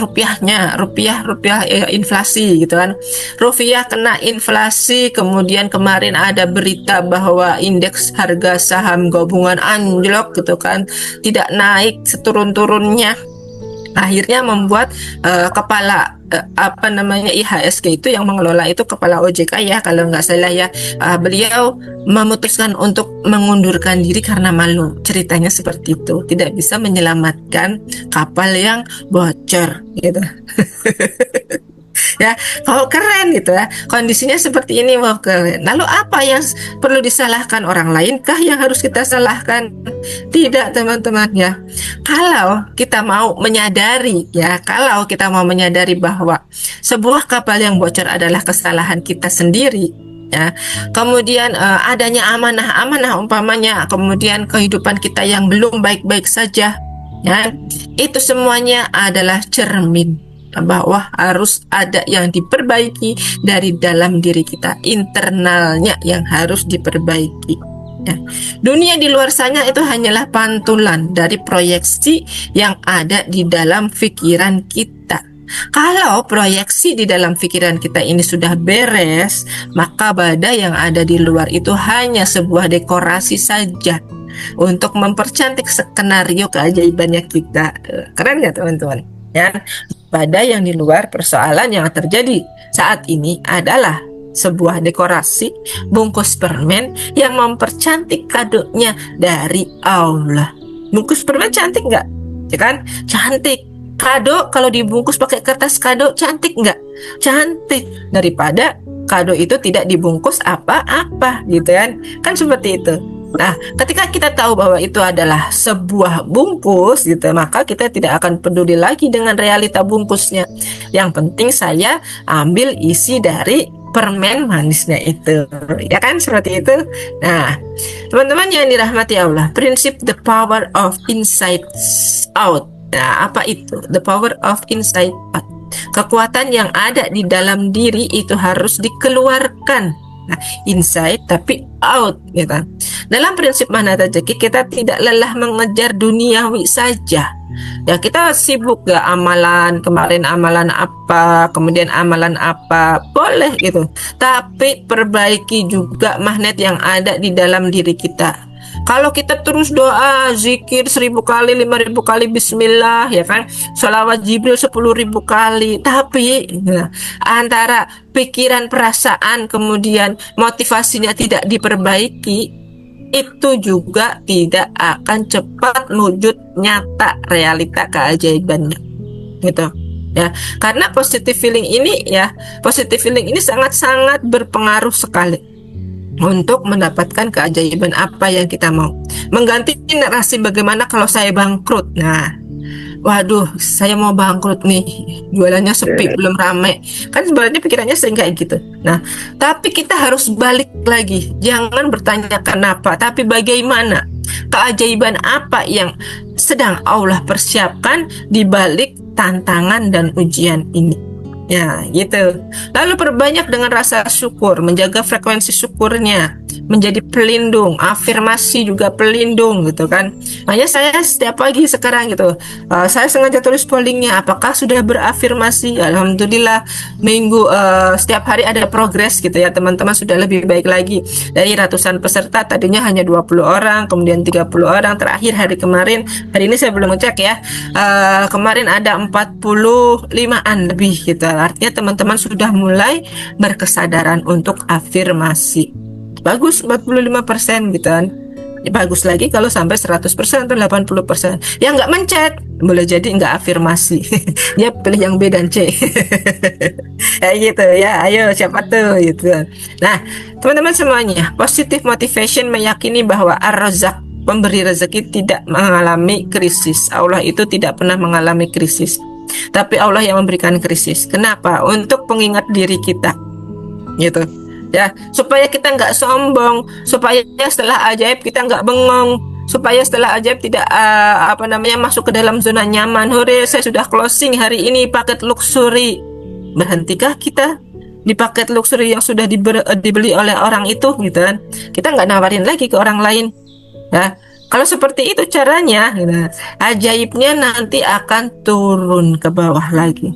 S2: rupiah inflasi gitu kan, rupiah kena inflasi, kemudian kemarin ada berita bahwa indeks harga saham gabungan anjlok gitu kan, tidak naik seturun-turunnya, akhirnya membuat kepala IHSG itu yang mengelola itu kepala OJK ya kalau nggak salah ya, beliau memutuskan untuk mengundurkan diri karena malu. Ceritanya seperti itu, tidak bisa menyelamatkan kapal yang bocor gitu. Ya, kalau keren gitu ya, kondisinya seperti ini, wow keren. Lalu apa yang perlu disalahkan? Orang lain kah yang harus kita salahkan? Tidak teman-teman ya. Kalau kita mau menyadari bahwa sebuah kapal yang bocor adalah kesalahan kita sendiri ya, kemudian adanya amanah umpamanya, kemudian kehidupan kita yang belum baik-baik saja ya, itu semuanya adalah cermin bahwa harus ada yang diperbaiki dari dalam diri kita, internalnya yang harus diperbaiki ya. Dunia di luar sana itu hanyalah pantulan dari proyeksi yang ada di dalam pikiran kita. Kalau proyeksi di dalam pikiran kita ini sudah beres, maka badai yang ada di luar itu hanya sebuah dekorasi saja untuk mempercantik skenario keajaibannya kita. Keren nggak teman-teman? Ya, badai yang di luar, persoalan yang terjadi saat ini adalah sebuah dekorasi bungkus permen yang mempercantik kadonya dari Allah. Bungkus permen cantik nggak? Ya kan? Cantik. Kado kalau dibungkus pakai kertas kado cantik nggak? Cantik. Daripada kado itu tidak dibungkus apa-apa gitu kan? Kan seperti itu. Nah, ketika kita tahu bahwa itu adalah sebuah bungkus gitu, maka kita tidak akan peduli lagi dengan realita bungkusnya. Yang penting saya ambil isi dari permen manisnya itu, ya kan, seperti itu. Nah, teman-teman yang dirahmati Allah, prinsip the power of inside out. Nah, apa itu the power of inside out? Kekuatan yang ada di dalam diri itu harus dikeluarkan. Nah, inside tapi out gitu. Dalam prinsip mana rezeki, kita tidak lelah mengejar duniawi saja. Ya, kita sibuk gak amalan, kemarin amalan apa, kemudian amalan apa, boleh gitu. Tapi perbaiki juga magnet yang ada di dalam diri kita. Kalau kita terus doa, zikir 1000 kali, 5000 kali bismillah, ya kan, sholawat Jibril 10.000 kali, tapi ya, antara pikiran, perasaan, kemudian motivasinya tidak diperbaiki, itu juga tidak akan cepat wujud nyata realita keajaibannya, gitu. Ya, karena positive feeling ini sangat-sangat berpengaruh sekali untuk mendapatkan keajaiban apa yang kita mau. Mengganti narasi bagaimana kalau saya bangkrut. Nah, waduh, saya mau bangkrut nih, jualannya sepi, belum rame. Kan sebenarnya pikirannya sering kayak gitu. Nah, tapi kita harus balik lagi. Jangan bertanya kenapa, tapi bagaimana. Keajaiban apa yang sedang Allah persiapkan di balik tantangan dan ujian ini. Ya, gitu. Lalu perbanyak dengan rasa syukur, menjaga frekuensi syukurnya, menjadi pelindung, afirmasi juga pelindung gitu kan. Makanya saya setiap pagi sekarang gitu, saya sengaja tulis pollingnya, apakah sudah berafirmasi? Alhamdulillah, setiap hari ada progres gitu ya teman-teman, sudah lebih baik lagi. Dari ratusan peserta, tadinya hanya 20 orang, kemudian 30 orang, terakhir hari kemarin, hari ini saya belum ngecek ya, kemarin ada 45-an lebih gitu. Artinya teman-teman sudah mulai berkesadaran untuk afirmasi. Bagus, 45% gitu kan. Bagus lagi kalau sampai 100% atau 80%. Yang nggak mencet, boleh jadi nggak afirmasi. Dia pilih yang B dan C. Kayak gitu ya. Ayo siapa tuh gitu. Nah, teman-teman semuanya, positive motivation meyakini bahwa Ar-Razzaq, pemberi rezeki, tidak mengalami krisis. Allah itu tidak pernah mengalami krisis. Tapi Allah yang memberikan krisis. Kenapa? Untuk pengingat diri kita. Gitu. Ya, supaya kita nggak sombong, supaya setelah ajaib kita nggak bengong, supaya setelah ajaib tidak masuk ke dalam zona nyaman. Hore, saya sudah closing hari ini paket luxury. Berhentikah kita di paket luxury yang sudah dibeli oleh orang itu, gitu kan? Kita nggak nawarin lagi ke orang lain. Ya, kalau seperti itu caranya, gitu, ajaibnya nanti akan turun ke bawah lagi.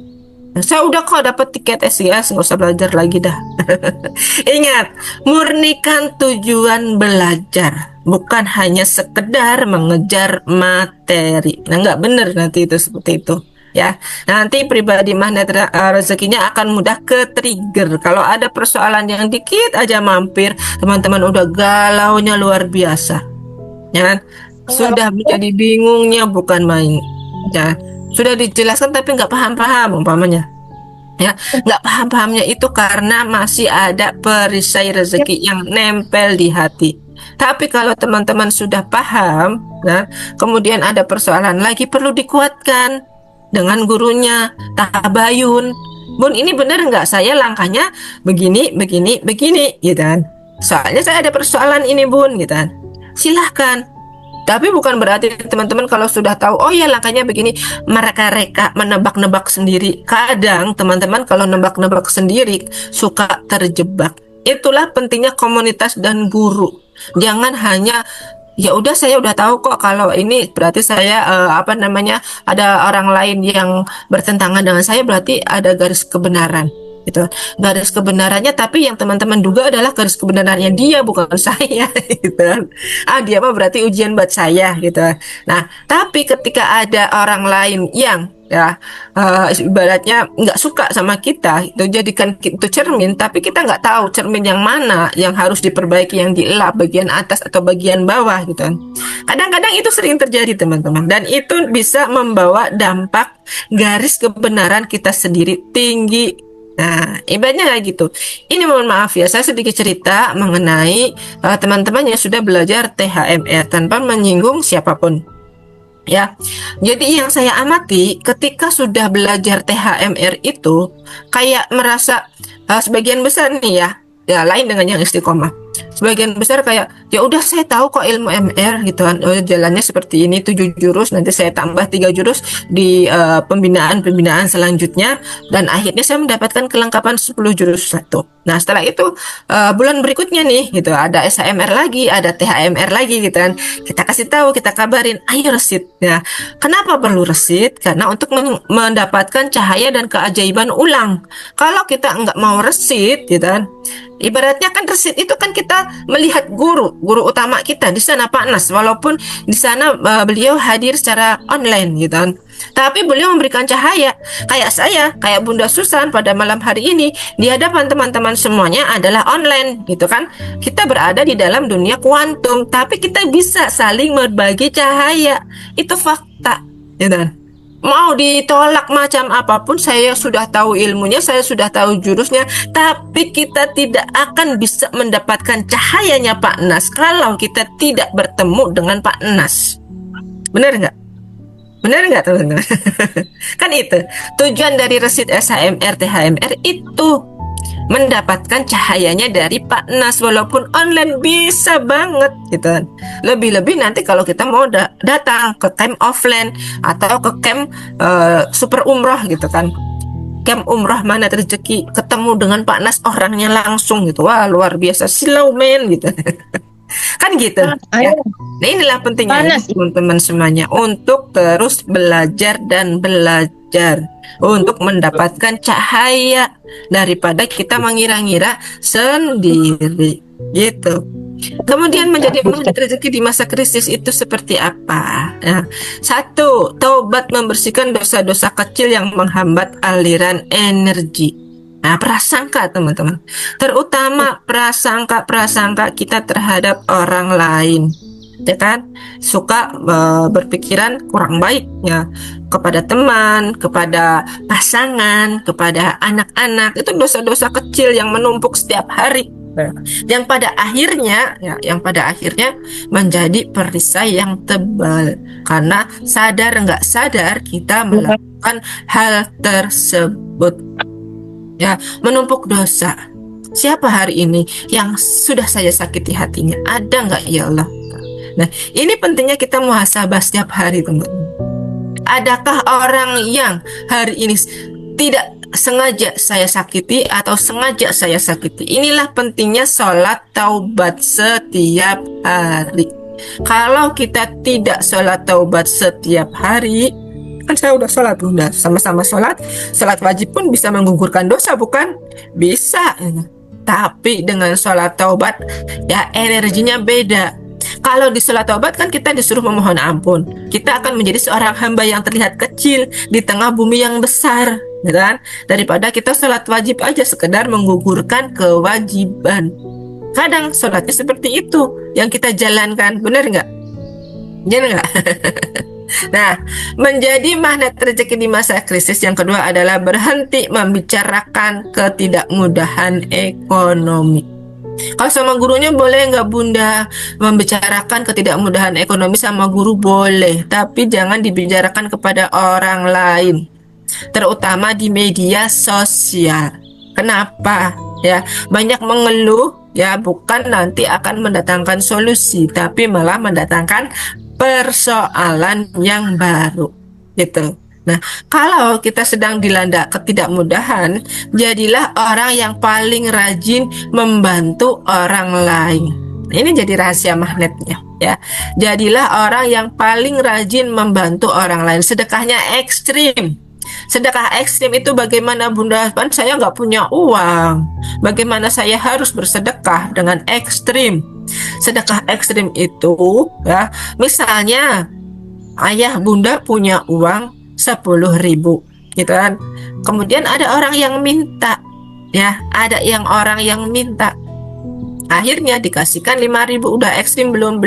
S2: Saya udah kok dapat tiket SIS, nggak usah belajar lagi dah. Ingat, murnikan tujuan belajar, bukan hanya sekedar mengejar materi. Nah, nggak benar nanti itu seperti itu. Ya, nanti pribadi magnet rezekinya akan mudah ke trigger. Kalau ada persoalan yang dikit aja mampir, teman-teman udah galaunya luar biasa. Ya kan? Sudah menjadi bingungnya bukan main. Ya, sudah dijelaskan tapi nggak paham-paham umpamanya. Ya, nggak paham-pahamnya itu karena masih ada perisai rezeki yang nempel di hati. Tapi kalau teman-teman sudah paham, nah, kemudian ada persoalan lagi perlu dikuatkan dengan gurunya, tabayun. Bun, ini benar nggak? Saya langkahnya begini, gitu kan? Soalnya saya ada persoalan ini, Bun, gitu kan? Silahkan. Tapi bukan berarti teman-teman kalau sudah tahu, oh ya langkahnya begini, mereka menebak-nebak sendiri. Kadang teman-teman kalau nebak-nebak sendiri suka terjebak. Itulah pentingnya komunitas dan guru. Jangan hanya ya udah saya udah tahu kok kalau ini berarti saya ada orang lain yang bertentangan dengan saya, berarti ada garis kebenaran. Gitu, garis kebenarannya, tapi yang teman-teman duga adalah garis kebenarannya dia, bukan saya, gitu. Dia mah berarti ujian buat saya, gitu. Nah, tapi ketika ada orang lain yang ibaratnya nggak suka sama kita, itu jadikan itu cermin, tapi kita nggak tahu cermin yang mana yang harus diperbaiki, yang dielap bagian atas atau bagian bawah, gitu. Kadang-kadang itu sering terjadi, teman-teman, dan itu bisa membawa dampak garis kebenaran kita sendiri tinggi. Nah, ibaratnya kayak gitu. Ini mohon maaf ya, saya sedikit cerita mengenai teman-teman yang sudah belajar THMR tanpa menyinggung siapapun. Ya, jadi yang saya amati ketika sudah belajar THMR itu kayak merasa sebagian besar nih ya lain dengan yang istiqomah. Sebagian besar kayak ya udah saya tahu kok ilmu MR gitu kan, jalannya seperti ini 7 jurus, nanti saya tambah 3 jurus di pembinaan selanjutnya, dan akhirnya saya mendapatkan kelengkapan 10 jurus satu. Nah, setelah itu bulan berikutnya nih gitu ada SHMR lagi, ada THMR lagi gitu kan, kita kasih tahu, kita kabarin, ayo resit. Nah, kenapa perlu resit? Karena untuk mendapatkan cahaya dan keajaiban ulang. Kalau kita nggak mau resit gitu kan, ibaratnya kan resit itu kan kita melihat guru utama kita di sana, Pak Nas, walaupun di sana beliau hadir secara online gitu kan, tapi beliau memberikan cahaya. Kayak saya, kayak Bunda Susan pada malam hari ini di hadapan teman-teman semuanya adalah online gitu kan. Kita berada di dalam dunia kuantum, tapi kita bisa saling berbagi cahaya. Itu fakta, gitu kan. Mau ditolak macam apapun, saya sudah tahu ilmunya, saya sudah tahu jurusnya, tapi kita tidak akan bisa mendapatkan cahayanya Pak Nas kalau kita tidak bertemu dengan Pak Nas. Benar nggak? Benar nggak teman-teman? Kan itu tujuan dari resit SHMR THMR itu, mendapatkan cahayanya dari Pak Nas walaupun online bisa banget gitu kan. Lebih-lebih nanti kalau kita mau datang ke camp offline atau ke camp super umroh gitu kan, camp umroh mana rezeki, ketemu dengan Pak Nas orangnya langsung gitu, wah luar biasa, silau men gitu. Kan gitu ya. Nah, inilah pentingnya teman-teman semuanya untuk terus belajar dan belajar untuk mendapatkan cahaya daripada kita mengira-ngira sendiri gitu. Kemudian menjadi magnet rezeki di masa krisis itu seperti apa? Nah, 1, taubat membersihkan dosa-dosa kecil yang menghambat aliran energi. Nah, prasangka teman-teman, terutama prasangka kita terhadap orang lain. ya kan? Suka berpikiran kurang baik ya kepada teman, kepada pasangan, kepada anak-anak. Itu dosa-dosa kecil yang menumpuk setiap hari. Yang pada akhirnya menjadi perisai yang tebal karena sadar nggak sadar kita melakukan hal tersebut, ya, menumpuk dosa. Siapa hari ini yang sudah saya sakiti hatinya? Ada nggak ya Allah? Nah, ini pentingnya kita muhasabah setiap hari, teman. Adakah orang yang hari ini tidak sengaja saya sakiti atau sengaja saya sakiti? Inilah pentingnya sholat taubat setiap hari. Kalau kita tidak sholat taubat setiap hari, kan saya udah sholat, udah sama-sama sholat wajib pun bisa menggugurkan dosa, bukan? Bisa. Tapi dengan sholat taubat, ya energinya beda. Kalau di sholat taubat kan kita disuruh memohon ampun. Kita akan menjadi seorang hamba yang terlihat kecil di tengah bumi yang besar, ya kan? Daripada kita sholat wajib aja sekedar menggugurkan kewajiban. Kadang sholatnya seperti itu yang kita jalankan, benar nggak? Benar nggak? Nah, menjadi magnet rezeki di masa krisis yang kedua adalah berhenti membicarakan ketidakmudahan ekonomi. Kalau sama gurunya boleh nggak Bunda membicarakan ketidakmudahan ekonomi sama guru, boleh, tapi jangan dibicarakan kepada orang lain, terutama di media sosial. Kenapa? Ya, banyak mengeluh, ya, bukan nanti akan mendatangkan solusi, tapi malah mendatangkan persoalan yang baru, gitu. Nah, kalau kita sedang dilanda ketidakmudahan, jadilah orang yang paling rajin membantu orang lain. Ini jadi rahasia magnetnya, ya. Jadilah orang yang paling rajin membantu orang lain. Sedekahnya ekstrim. Sedekah ekstrim itu bagaimana, Bunda? Kan saya nggak punya uang. Bagaimana saya harus bersedekah dengan ekstrim? Sedekah ekstrim itu, ya, misalnya ayah Bunda punya uang 10.000, gitu kan. Kemudian ada orang yang minta, ya, ada yang orang yang minta. Akhirnya dikasihkan 5.000, udah ekstrim belum?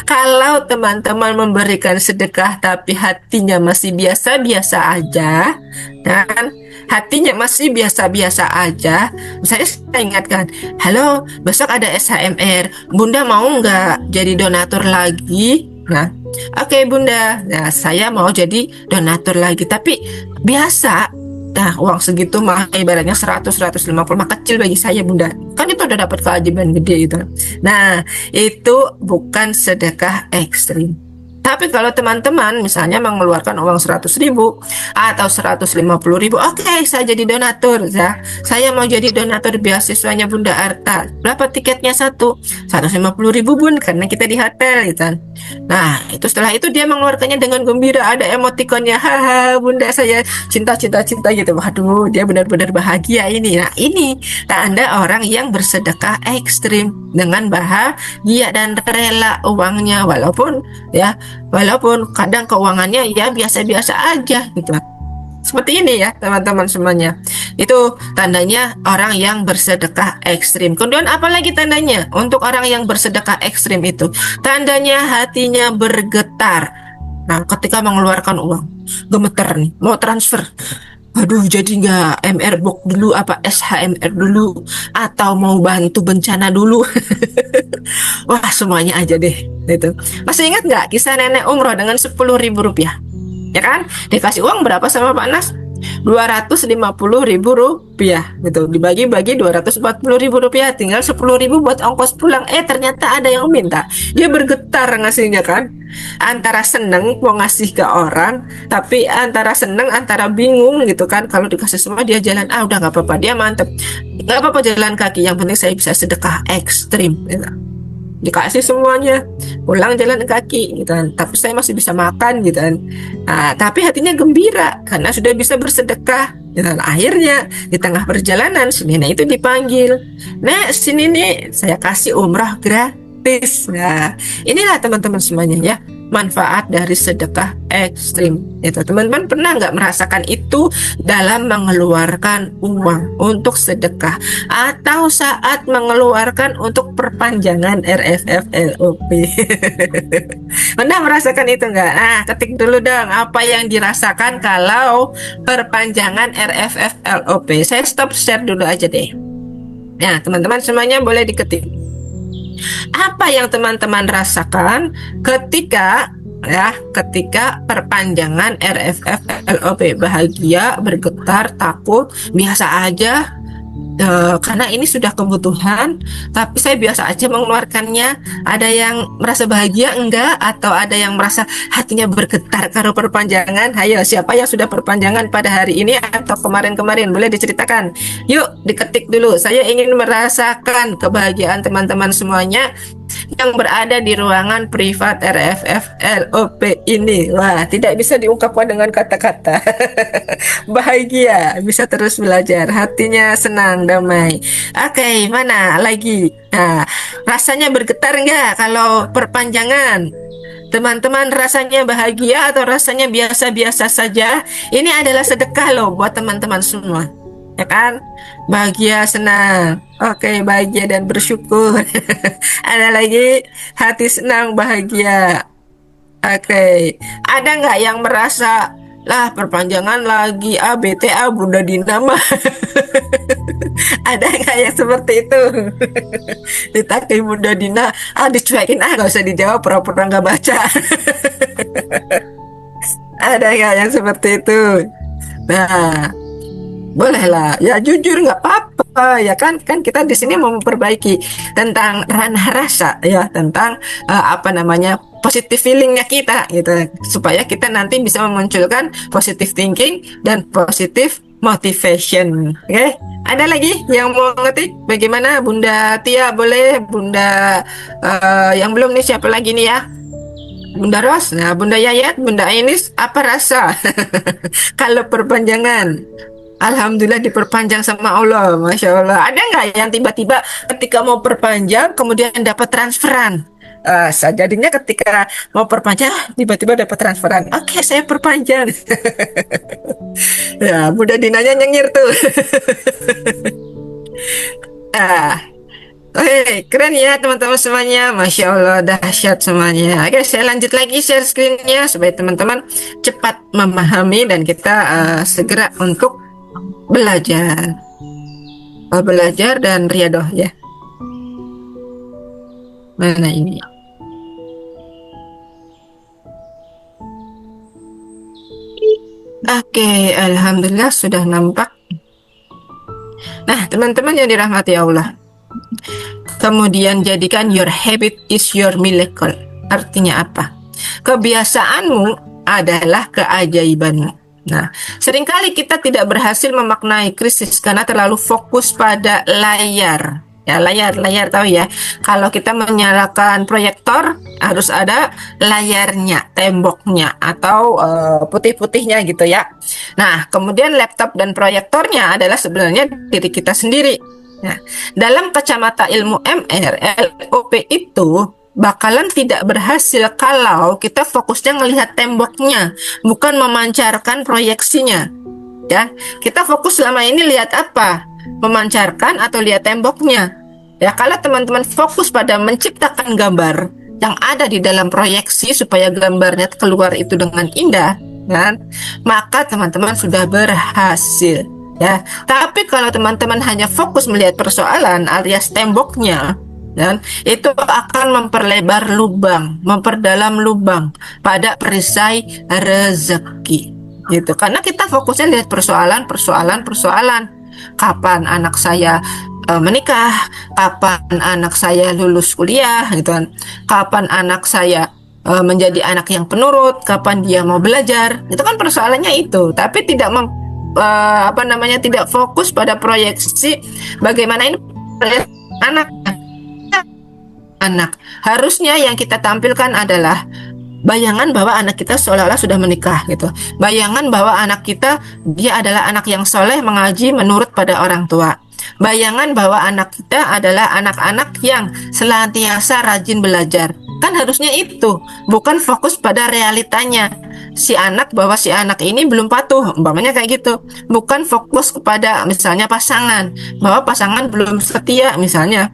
S2: Kalau teman-teman memberikan sedekah tapi hatinya masih biasa-biasa aja, dan hatinya masih biasa-biasa aja, misalnya saya ingatkan, halo, besok ada SHMR, Bunda mau nggak jadi donatur lagi? Nah, oke, Bunda, nah saya mau jadi donatur lagi, tapi biasa. Nah, uang segitu mah ibaratnya 100-150 mah kecil bagi saya, Bunda. Kan itu udah dapat kewajiban gede itu. Nah, itu bukan sedekah ekstrim. Tapi kalau teman-teman misalnya mengeluarkan uang 100.000 atau 150.000, oke, saya jadi donatur, ya. Saya mau jadi donatur beasiswanya Bunda Arta. Berapa tiketnya satu? 150.000, Bun, karena kita di hotel, gitu. Nah, itu setelah itu dia mengeluarkannya dengan gembira, ada emotikonnya, haha, Bunda saya cinta gitu. Waduh, dia benar-benar bahagia ini. Nah, ini tanda orang yang bersedekah ekstrim dengan bahagia dan rela uangnya, walaupun kadang keuangannya ya biasa-biasa aja, gitu. Seperti ini ya teman-teman semuanya. Itu tandanya orang yang bersedekah ekstrim. Kemudian apalagi tandanya untuk orang yang bersedekah ekstrim itu? Tandanya hatinya bergetar. Nah, ketika mengeluarkan uang, gemeter nih, mau transfer. Aduh, jadi nggak MR box dulu, apa SHMR dulu, atau mau bantu bencana dulu. Wah, semuanya aja deh. Itu. Masih ingat nggak kisah nenek umroh dengan 10.000 rupiah? Ya kan? Dikasih uang berapa sama Pak Nas? 250.000 rupiah, gitu. Dibagi-bagi 240.000 rupiah, tinggal 10.000 buat ongkos pulang. Ternyata ada yang minta. Dia bergetar ngasihnya, kan? Antara seneng mau ngasih ke orang, tapi antara seneng antara bingung, gitu kan. Kalau dikasih semua dia jalan, udah nggak apa-apa, dia mantep, nggak apa-apa jalan kaki, yang penting saya bisa sedekah ekstrim, gitu. Dikasih semuanya, pulang jalan kaki, gitu kan. Tapi saya masih bisa makan, gitu kan. Nah, tapi hatinya gembira karena sudah bisa bersedekah. Dan akhirnya di tengah perjalanan si nenek itu dipanggil, "Nek, sini nih, saya kasih umrah gratis." Nah, inilah teman-teman semuanya, ya, manfaat dari sedekah ekstrim. Itu teman-teman pernah nggak merasakan itu dalam mengeluarkan uang untuk sedekah atau saat mengeluarkan untuk perpanjangan RFF-LOP? Pernah merasakan itu nggak? Nah, ketik dulu dong apa yang dirasakan kalau perpanjangan RFF-LOP. Saya stop share dulu aja deh. Nah, teman-teman semuanya boleh diketik. Apa yang teman-teman rasakan ketika perpanjangan RFF-LOP? Bahagia, bergetar, takut, biasa aja, karena ini sudah kebutuhan, tapi saya biasa aja mengeluarkannya. Ada yang merasa bahagia enggak? Atau ada yang merasa hatinya bergetar karena perpanjangan? Ayo, siapa yang sudah perpanjangan pada hari ini atau kemarin-kemarin? Boleh diceritakan. Yuk, diketik dulu. Saya ingin merasakan kebahagiaan teman-teman semuanya yang berada di ruangan privat RFF-LOP ini. Wah, tidak bisa diungkapkan dengan kata-kata. Bahagia, bisa terus belajar, hatinya senang, damai. Oke, mana lagi? Nah, rasanya bergetar nggak kalau perpanjangan? Teman-teman rasanya bahagia atau rasanya biasa-biasa saja? Ini adalah sedekah loh buat teman-teman semua. Ya kan? Bahagia, senang. Oke, bahagia dan bersyukur. Ada lagi hati senang, bahagia. Oke, ada nggak yang merasa lah perpanjangan lagi BTA Bunda Dina mah? Ada nggak yang seperti itu? Ditakai Bunda Dina, dicuekin nggak usah dijawab, pura-pura nggak baca. Ada nggak yang seperti itu? Nah, bolehlah ya, jujur nggak apa-apa ya kan kita di sini mau memperbaiki tentang ranah rasa ya, tentang positive feelingnya kita gitu, supaya kita nanti bisa memunculkan positive thinking dan positive motivation. Oke, ada lagi yang mau ngetik? Bagaimana Bunda Tia? Boleh Bunda yang belum nih, siapa lagi nih ya? Bunda Ros, nah Bunda Yayat, Bunda Ainis, apa rasa kalau perpanjangan? Alhamdulillah diperpanjang sama Allah, Masya Allah. Ada nggak yang tiba-tiba ketika mau perpanjang kemudian dapat transferan? Jadinya ketika mau perpanjang tiba-tiba dapat transferan. Oke, saya perpanjang. Ya, Bunda Dinanya nyengir tuh. Keren ya teman-teman semuanya, Masya Allah, dahsyat semuanya. Oke, saya lanjut lagi share screen-nya supaya teman-teman cepat memahami dan kita segera untuk belajar dan riadoh ya. Mana ini? Oke, alhamdulillah sudah nampak. Nah, teman-teman yang dirahmati Allah, kemudian jadikan your habit is your miracle. Artinya apa? Kebiasaanmu adalah keajaibanmu. Nah, seringkali kita tidak berhasil memaknai krisis karena terlalu fokus pada layar. Ya, layar tahu ya. Kalau kita menyalakan proyektor harus ada layarnya, temboknya atau putih-putihnya gitu ya. Nah, kemudian laptop dan proyektornya adalah sebenarnya diri kita sendiri. Nah, dalam kacamata ilmu MR, LOP itu bakalan tidak berhasil kalau kita fokusnya ngelihat temboknya, bukan memancarkan proyeksinya. Ya, kita fokus selama ini lihat apa? Memancarkan atau lihat temboknya. Ya, kalau teman-teman fokus pada menciptakan gambar yang ada di dalam proyeksi supaya gambarnya keluar itu dengan indah, kan? Maka teman-teman sudah berhasil. Ya, tapi kalau teman-teman hanya fokus melihat persoalan alias temboknya, dan itu akan memperlebar lubang, memperdalam lubang pada perisai rezeki gitu. Karena kita fokusnya lihat persoalan. Kapan anak saya menikah, kapan anak saya lulus kuliah gitu kan. Kapan anak saya menjadi anak yang penurut, kapan dia mau belajar. Itu kan persoalannya itu, tapi tidak tidak fokus pada proyeksi bagaimana ini anak. Harusnya yang kita tampilkan adalah bayangan bahwa anak kita seolah-olah sudah menikah gitu. Bayangan bahwa anak kita dia adalah anak yang soleh, mengaji, menurut pada orang tua. Bayangan bahwa anak kita adalah anak-anak yang senantiasa rajin belajar. Kan harusnya itu, bukan fokus pada realitanya. Si anak bahwa si anak ini belum patuh, umpamanya kayak gitu. Bukan fokus kepada misalnya pasangan, bahwa pasangan belum setia misalnya.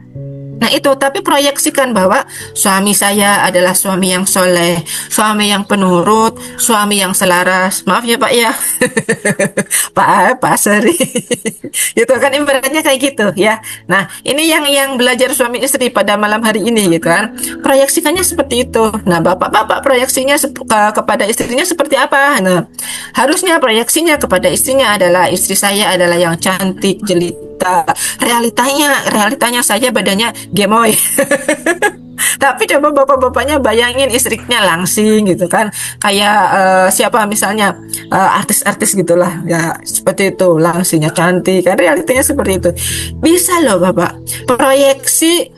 S2: Nah itu, tapi proyeksikan bahwa suami saya adalah suami yang soleh, suami yang penurut, suami yang selaras. Maaf ya Pak ya, Pak Seri. Itu kan ibaratnya kayak gitu ya. Nah ini yang belajar suami istri pada malam hari ini gitu kan. Proyeksikannya seperti itu. Nah bapak-bapak proyeksinya kepada istrinya seperti apa? Nah harusnya proyeksinya kepada istrinya adalah istri saya adalah yang cantik, jelita. Realitanya saya badannya gemoy. Tapi coba bapak-bapaknya bayangin istrinya langsing gitu kan, kayak siapa misalnya artis-artis gitulah ya, seperti itu, langsingnya cantik kan, realitanya seperti itu. Bisa loh bapak proyeksi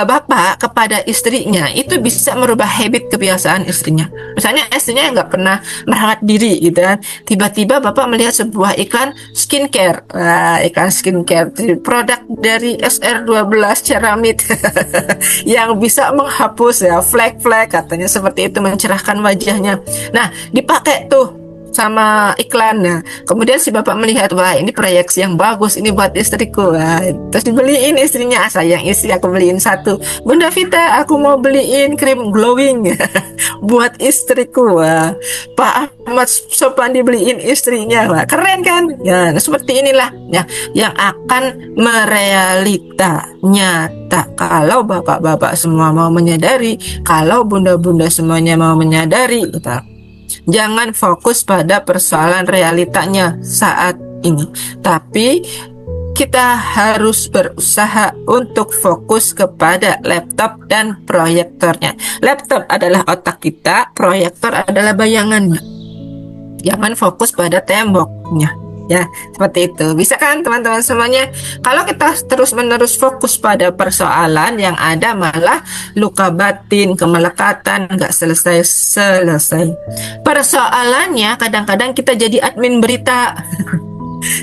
S2: bapak kepada istrinya, itu bisa merubah habit kebiasaan istrinya. Misalnya istrinya nggak pernah merawat diri gitu kan, tiba-tiba bapak melihat sebuah iklan skincare, iklan skincare produk dari SR12 Ceramide yang bisa menghapus ya flek-flek, katanya seperti itu, mencerahkan wajahnya. Nah dipakai tuh sama iklannya, kemudian si bapak melihat, wah ini proyeksi yang bagus ini buat istriku. Nah, terus dibeliin istrinya, sayang istri aku beliin satu, Bunda Vita aku mau beliin krim glowing buat istriku. Wah, Pak Ahmad Sopan dibeliin istrinya, wah keren kan ya. Nah, seperti inilah ya yang akan merealita nyata. Kalau bapak-bapak semua mau menyadari, kalau bunda-bunda semuanya mau menyadari, kita jangan fokus pada persoalan realitanya saat ini, tapi kita harus berusaha untuk fokus kepada laptop dan proyektornya. Laptop adalah otak kita, proyektor adalah bayangannya. Jangan fokus pada temboknya. Ya, seperti itu. Bisa kan teman-teman semuanya? Kalau kita terus-menerus fokus pada persoalan, yang ada malah luka batin, kemelekatan, nggak selesai-selesai. Persoalannya kadang-kadang kita jadi admin berita.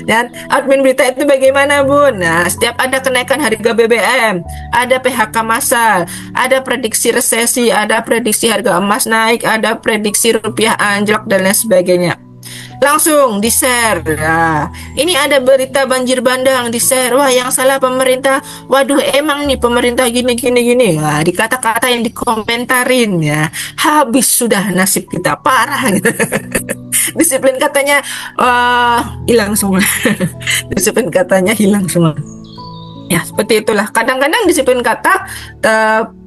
S2: Dan admin berita itu bagaimana Bun? Nah, setiap ada kenaikan harga BBM, ada PHK massal, ada prediksi resesi, ada prediksi harga emas naik, ada prediksi rupiah anjlok dan lain sebagainya, langsung di-share. Nah, ini ada berita banjir bandang, di-share. Wah, yang salah pemerintah. Waduh, emang nih pemerintah gini. Nah, di kata-kata yang dikomentarin ya, habis sudah nasib kita, parah. Disiplin katanya hilang semua. Disiplin katanya hilang semua. Ya, seperti itulah. Kadang-kadang disiplin kata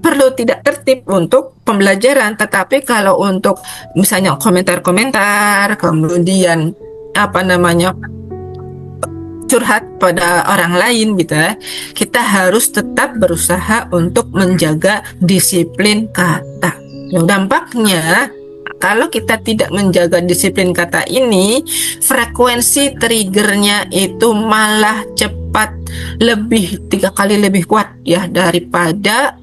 S2: perlu tidak tertib untuk pembelajaran, tetapi kalau untuk misalnya komentar-komentar, kemudian curhat pada orang lain gitu ya, kita harus tetap berusaha untuk menjaga disiplin kata. Nah, dampaknya kalau kita tidak menjaga disiplin kata ini, frekuensi triggernya itu malah cepat, lebih 3 kali lebih kuat ya daripada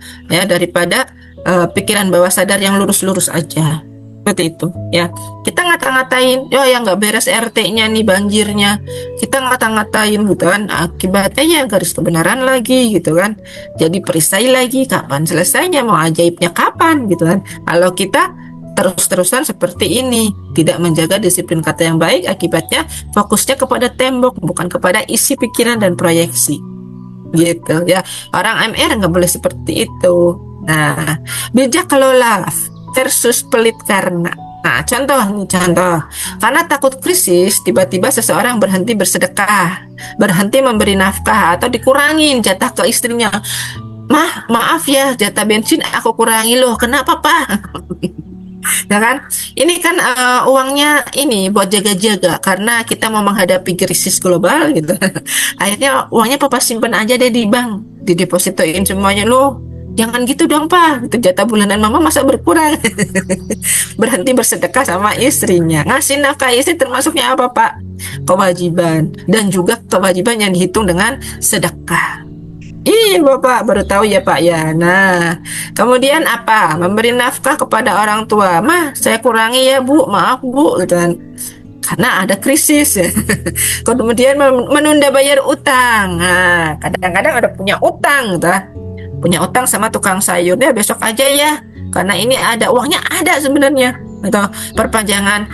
S2: pikiran bawah sadar yang lurus-lurus aja. Seperti itu ya. Kita ngata-ngatain, ya nggak beres RT-nya nih banjirnya. Kita ngata-ngatain gitu kan, akibatnya ya garis kebenaran lagi gitu kan. Jadi perisai lagi, kapan selesainya, mau ajaibnya kapan gitu kan. Kalau kita terus-terusan seperti ini, tidak menjaga disiplin kata yang baik, akibatnya fokusnya kepada tembok, bukan kepada isi pikiran dan proyeksi gitu ya. Orang MR nggak boleh seperti itu. Nah, bijak kelola versus pelit karena. Nah, contoh, karena takut krisis, tiba-tiba seseorang berhenti bersedekah, berhenti memberi nafkah, atau dikurangin jatah ke istrinya. Maaf ya, jatah bensin aku kurangi loh. Kenapa Pak? Ya kan, ini kan uangnya ini buat jaga-jaga karena kita mau menghadapi krisis global gitu. Akhirnya uangnya papa simpen aja deh di bank, didepositoin semuanya. Loh, jangan gitu dong Pak, itu jatah bulanan mama masa berkurang. Berhenti bersedekah sama istrinya. Ngasih nafkah istri termasuknya apa Pak? Kewajiban, dan juga kewajiban yang dihitung dengan sedekah. Iya Bapak baru tahu ya Pak ya. Nah, kemudian apa? Memberi nafkah kepada orang tua. Saya kurangi ya Bu, maaf Bu gitu kan. Karena ada krisis ya. Kemudian menunda bayar utang. Nah, kadang-kadang ada punya utang gitu. Punya utang sama tukang sayurnya, besok aja ya. karena ini ada uangnya, ada sebenarnya. Atau perpanjangan,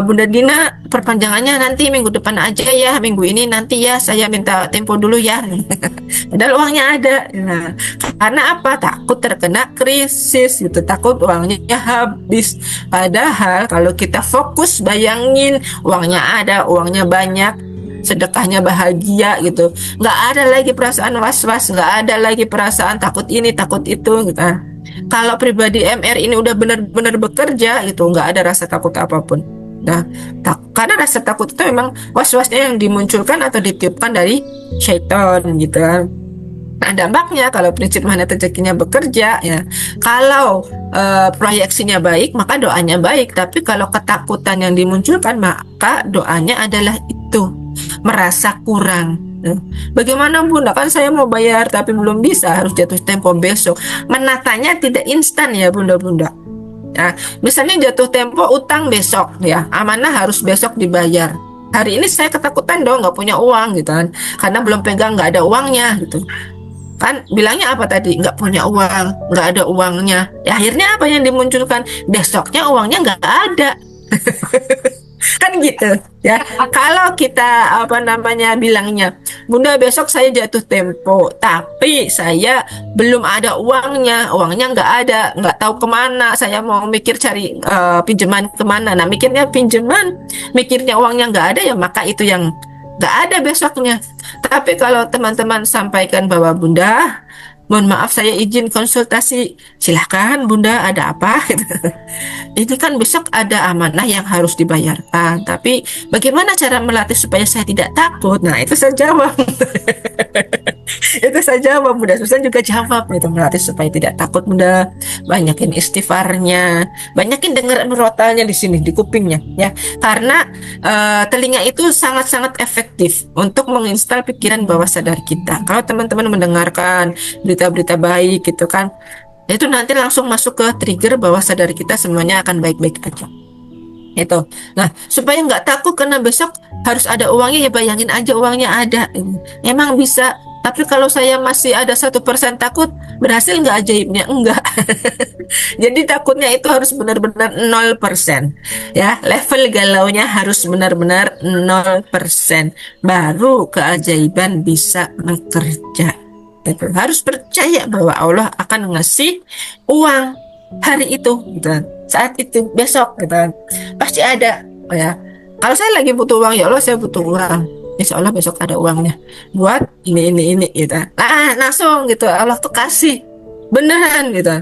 S2: Bunda Dina, perpanjangannya nanti minggu depan aja ya, minggu ini nanti ya, saya minta tempo dulu ya. Padahal uangnya ada. Nah, karena apa? Takut terkena krisis gitu, takut uangnya habis. Padahal kalau kita fokus, bayangin uangnya ada, uangnya banyak, sedekahnya bahagia gitu, nggak ada lagi perasaan was-was, nggak ada lagi perasaan takut ini takut itu gitu. Kalau pribadi MR ini udah benar-benar bekerja gitu, nggak ada rasa takut apapun. Nah, karena rasa takut itu memang was-wasnya yang dimunculkan atau ditiupkan dari syaitan gitu kan. Nah, dampaknya kalau prinsip magnet rezekinya bekerja ya, kalau proyeksinya baik maka doanya baik, tapi kalau ketakutan yang dimunculkan maka doanya adalah itu, merasa kurang. Bagaimana Bunda, kan saya mau bayar tapi belum bisa, harus jatuh tempo besok. Menatanya tidak instan ya Bunda-Bunda. Nah, misalnya jatuh tempo utang besok ya, amanah harus besok dibayar. Hari ini saya ketakutan dong, nggak punya uang gitu kan, karena belum pegang, nggak ada uangnya gitu. Kan bilangnya apa tadi, nggak punya uang, nggak ada uangnya ya, akhirnya apa yang dimunculkan, besoknya uangnya nggak ada. Kan gitu ya. Kalau kita bilangnya, Bunda besok saya jatuh tempo tapi saya belum ada uangnya nggak ada, nggak tahu kemana, saya mau mikir cari pinjaman kemana. Nah, mikirnya pinjaman, mikirnya uangnya nggak ada ya, maka itu yang nggak ada besoknya. Tapi kalau teman-teman sampaikan bahwa Bunda, mohon maaf saya izin konsultasi, silahkan Bunda, ada apa? Ini kan besok ada amanah yang harus dibayarkan, tapi bagaimana cara melatih supaya saya tidak takut? Nah, itu saya jawab. Itu saya jawab, Bunda Susan juga jawab, itu melatih supaya tidak takut Bunda, banyakin istighfarnya, banyakin dengar murotalnya di sini, di kupingnya ya, karena telinga itu sangat-sangat efektif untuk menginstal pikiran bawah sadar kita. Kalau teman-teman mendengarkan berita-berita baik gitu kan, itu nanti langsung masuk ke trigger bawah sadar kita, semuanya akan baik-baik aja itu. Nah, supaya nggak takut karena besok harus ada uangnya, ya bayangin aja uangnya ada, emang bisa. Tapi kalau saya masih ada 1% takut, berhasil nggak ajaibnya? Enggak. Jadi takutnya itu harus benar-benar 0%. Ya, level galaunya harus benar-benar 0%. Baru keajaiban bisa bekerja. Gitu. Harus percaya bahwa Allah akan ngasih uang hari itu, gitu. Saat itu, besok, gitu. Pasti ada, ya. Kalau saya lagi butuh uang, ya Allah saya butuh uang, insya Allah besok ada uangnya buat ini gitu. Nah, langsung gitu Allah tuh kasih beneran gitu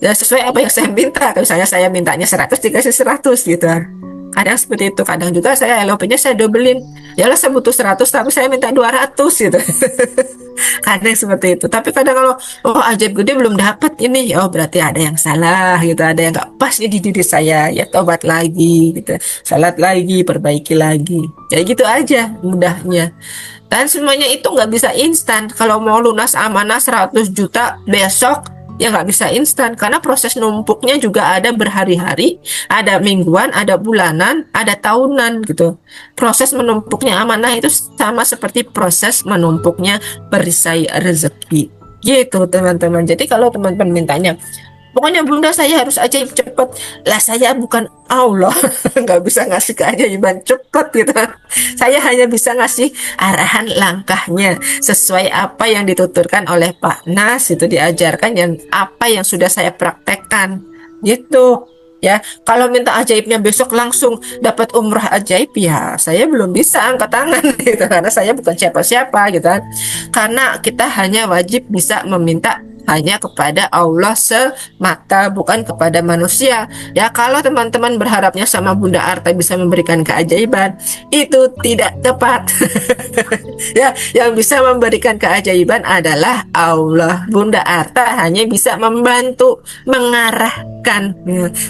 S2: ya, sesuai apa yang saya minta. Misalnya saya mintanya 100, dikasih 100 gitu. Kadang seperti itu, kadang juga saya LOP-nya saya dobelin, ya Allah saya butuh 100 tapi saya minta 200 gitu. Kadang seperti itu. Tapi kadang kalau ajaib gede belum dapat ini, oh berarti ada yang salah gitu, ada yang nggak pas di diri saya, ya tobat lagi gitu, salat lagi, perbaiki lagi, ya gitu aja mudahnya. Dan semuanya itu nggak bisa instan. Kalau mau lunas amanah 100 juta besok, ya nggak bisa instan, karena proses numpuknya juga ada berhari-hari, ada mingguan, ada bulanan, ada tahunan gitu. Proses menumpuknya amanah itu sama seperti proses menumpuknya perisai rezeki gitu teman-teman. Jadi kalau teman-teman mintanya, pokoknya Bunda saya harus ajaib cepat, lah saya bukan Allah, nggak bisa ngasih keajaiban cepat gitu. Saya hanya bisa ngasih arahan langkahnya sesuai apa yang dituturkan oleh Pak Nas, itu diajarkan yang apa yang sudah saya praktekkan gitu ya. Kalau minta ajaibnya besok langsung dapat umrah ajaib, ya saya belum bisa angkat tangan gitu, karena saya bukan siapa-siapa gitu kan. Karena kita hanya wajib bisa meminta hanya kepada Allah semata, bukan kepada manusia ya. Kalau teman-teman berharapnya sama Bunda Arta bisa memberikan keajaiban, itu tidak tepat. Ya, yang bisa memberikan keajaiban adalah Allah. Bunda Arta hanya bisa membantu, mengarahkan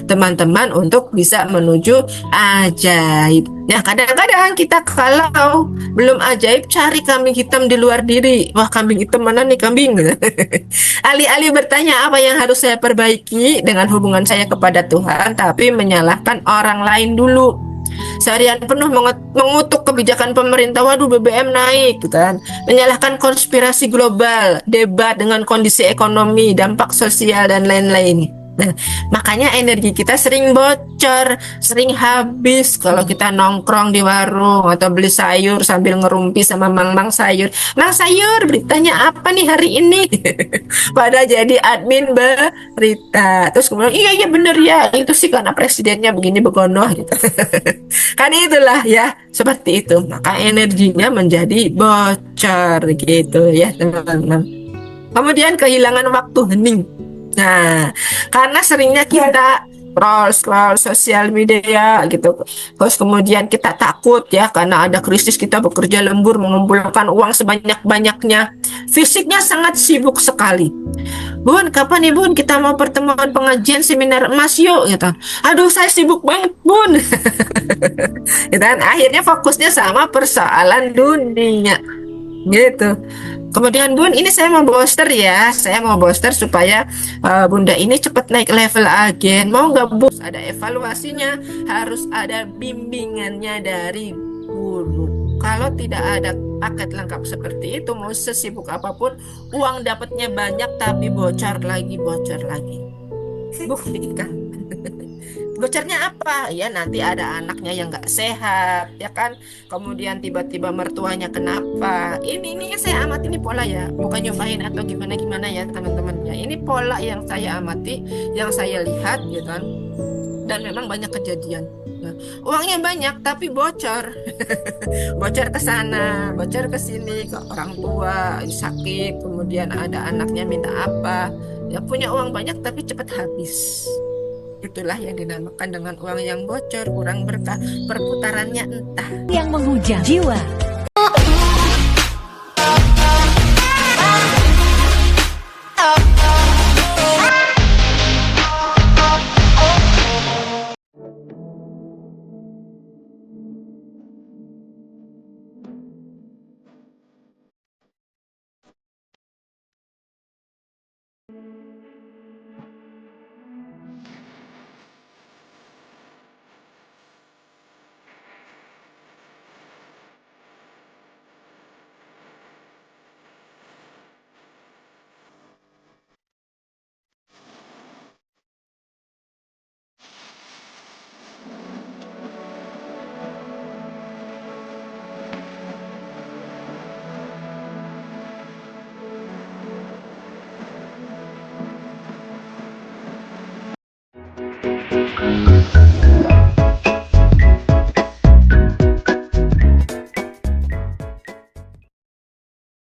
S2: teman-teman untuk bisa menuju ajaib. Ya, kadang-kadang kita kalau belum ajaib cari kambing hitam di luar diri. Wah, kambing hitam mana nih kambing? Alih-alih bertanya apa yang harus saya perbaiki dengan hubungan saya kepada Tuhan, tapi menyalahkan orang lain dulu. Seharian penuh mengutuk kebijakan pemerintah, waduh BBM naik gitu kan. Menyalahkan konspirasi global, debat dengan kondisi ekonomi, dampak sosial dan lain-lain. Nah, makanya energi kita sering bocor, sering habis kalau kita nongkrong di warung atau beli sayur sambil ngerumpi sama mang-mang sayur. Mang sayur, beritanya apa nih hari ini? Pada jadi admin berita. Terus kemudian, iya bener ya, itu sih karena presidennya begini begono gitu. Kan itulah ya, seperti itu. Maka energinya menjadi bocor gitu ya, teman-teman. Kemudian kehilangan waktu hening. Nah, karena seringnya kita scroll sosial media gitu. Terus kemudian kita takut ya karena ada krisis, kita bekerja lembur mengumpulkan uang sebanyak-banyaknya. Fisiknya sangat sibuk sekali. Bun, kapan nih Bun kita mau pertemuan pengajian seminar emas yuk gitu. Aduh, saya sibuk banget Bun. Dan akhirnya fokusnya sama persoalan dunia gitu. Kemudian Bun, ini saya mau booster ya, saya mau booster supaya Bunda ini cepat naik level agen. Mau nggak Bun? Ada evaluasinya, harus ada bimbingannya dari guru. Kalau tidak ada paket lengkap seperti itu, mau sesibuk apapun, uang dapatnya banyak tapi bocor lagi. Buktikan. Bocornya apa? Ya nanti ada anaknya yang nggak sehat, ya kan? Kemudian tiba-tiba mertuanya kenapa? Ini yang saya amati, ini pola ya, bukan nyobain atau gimana ya teman-teman ya. Ini pola yang saya amati, yang saya lihat, gitu kan. Dan memang banyak kejadian. Nah, uangnya banyak tapi bocor, bocor ke sana, bocor ke sini, ke orang tua sakit, kemudian ada anaknya minta apa, ya punya uang banyak tapi cepat habis. Itulah yang dinamakan dengan uang yang bocor, kurang berkah, perputarannya entah.
S4: Yang menghujam jiwa.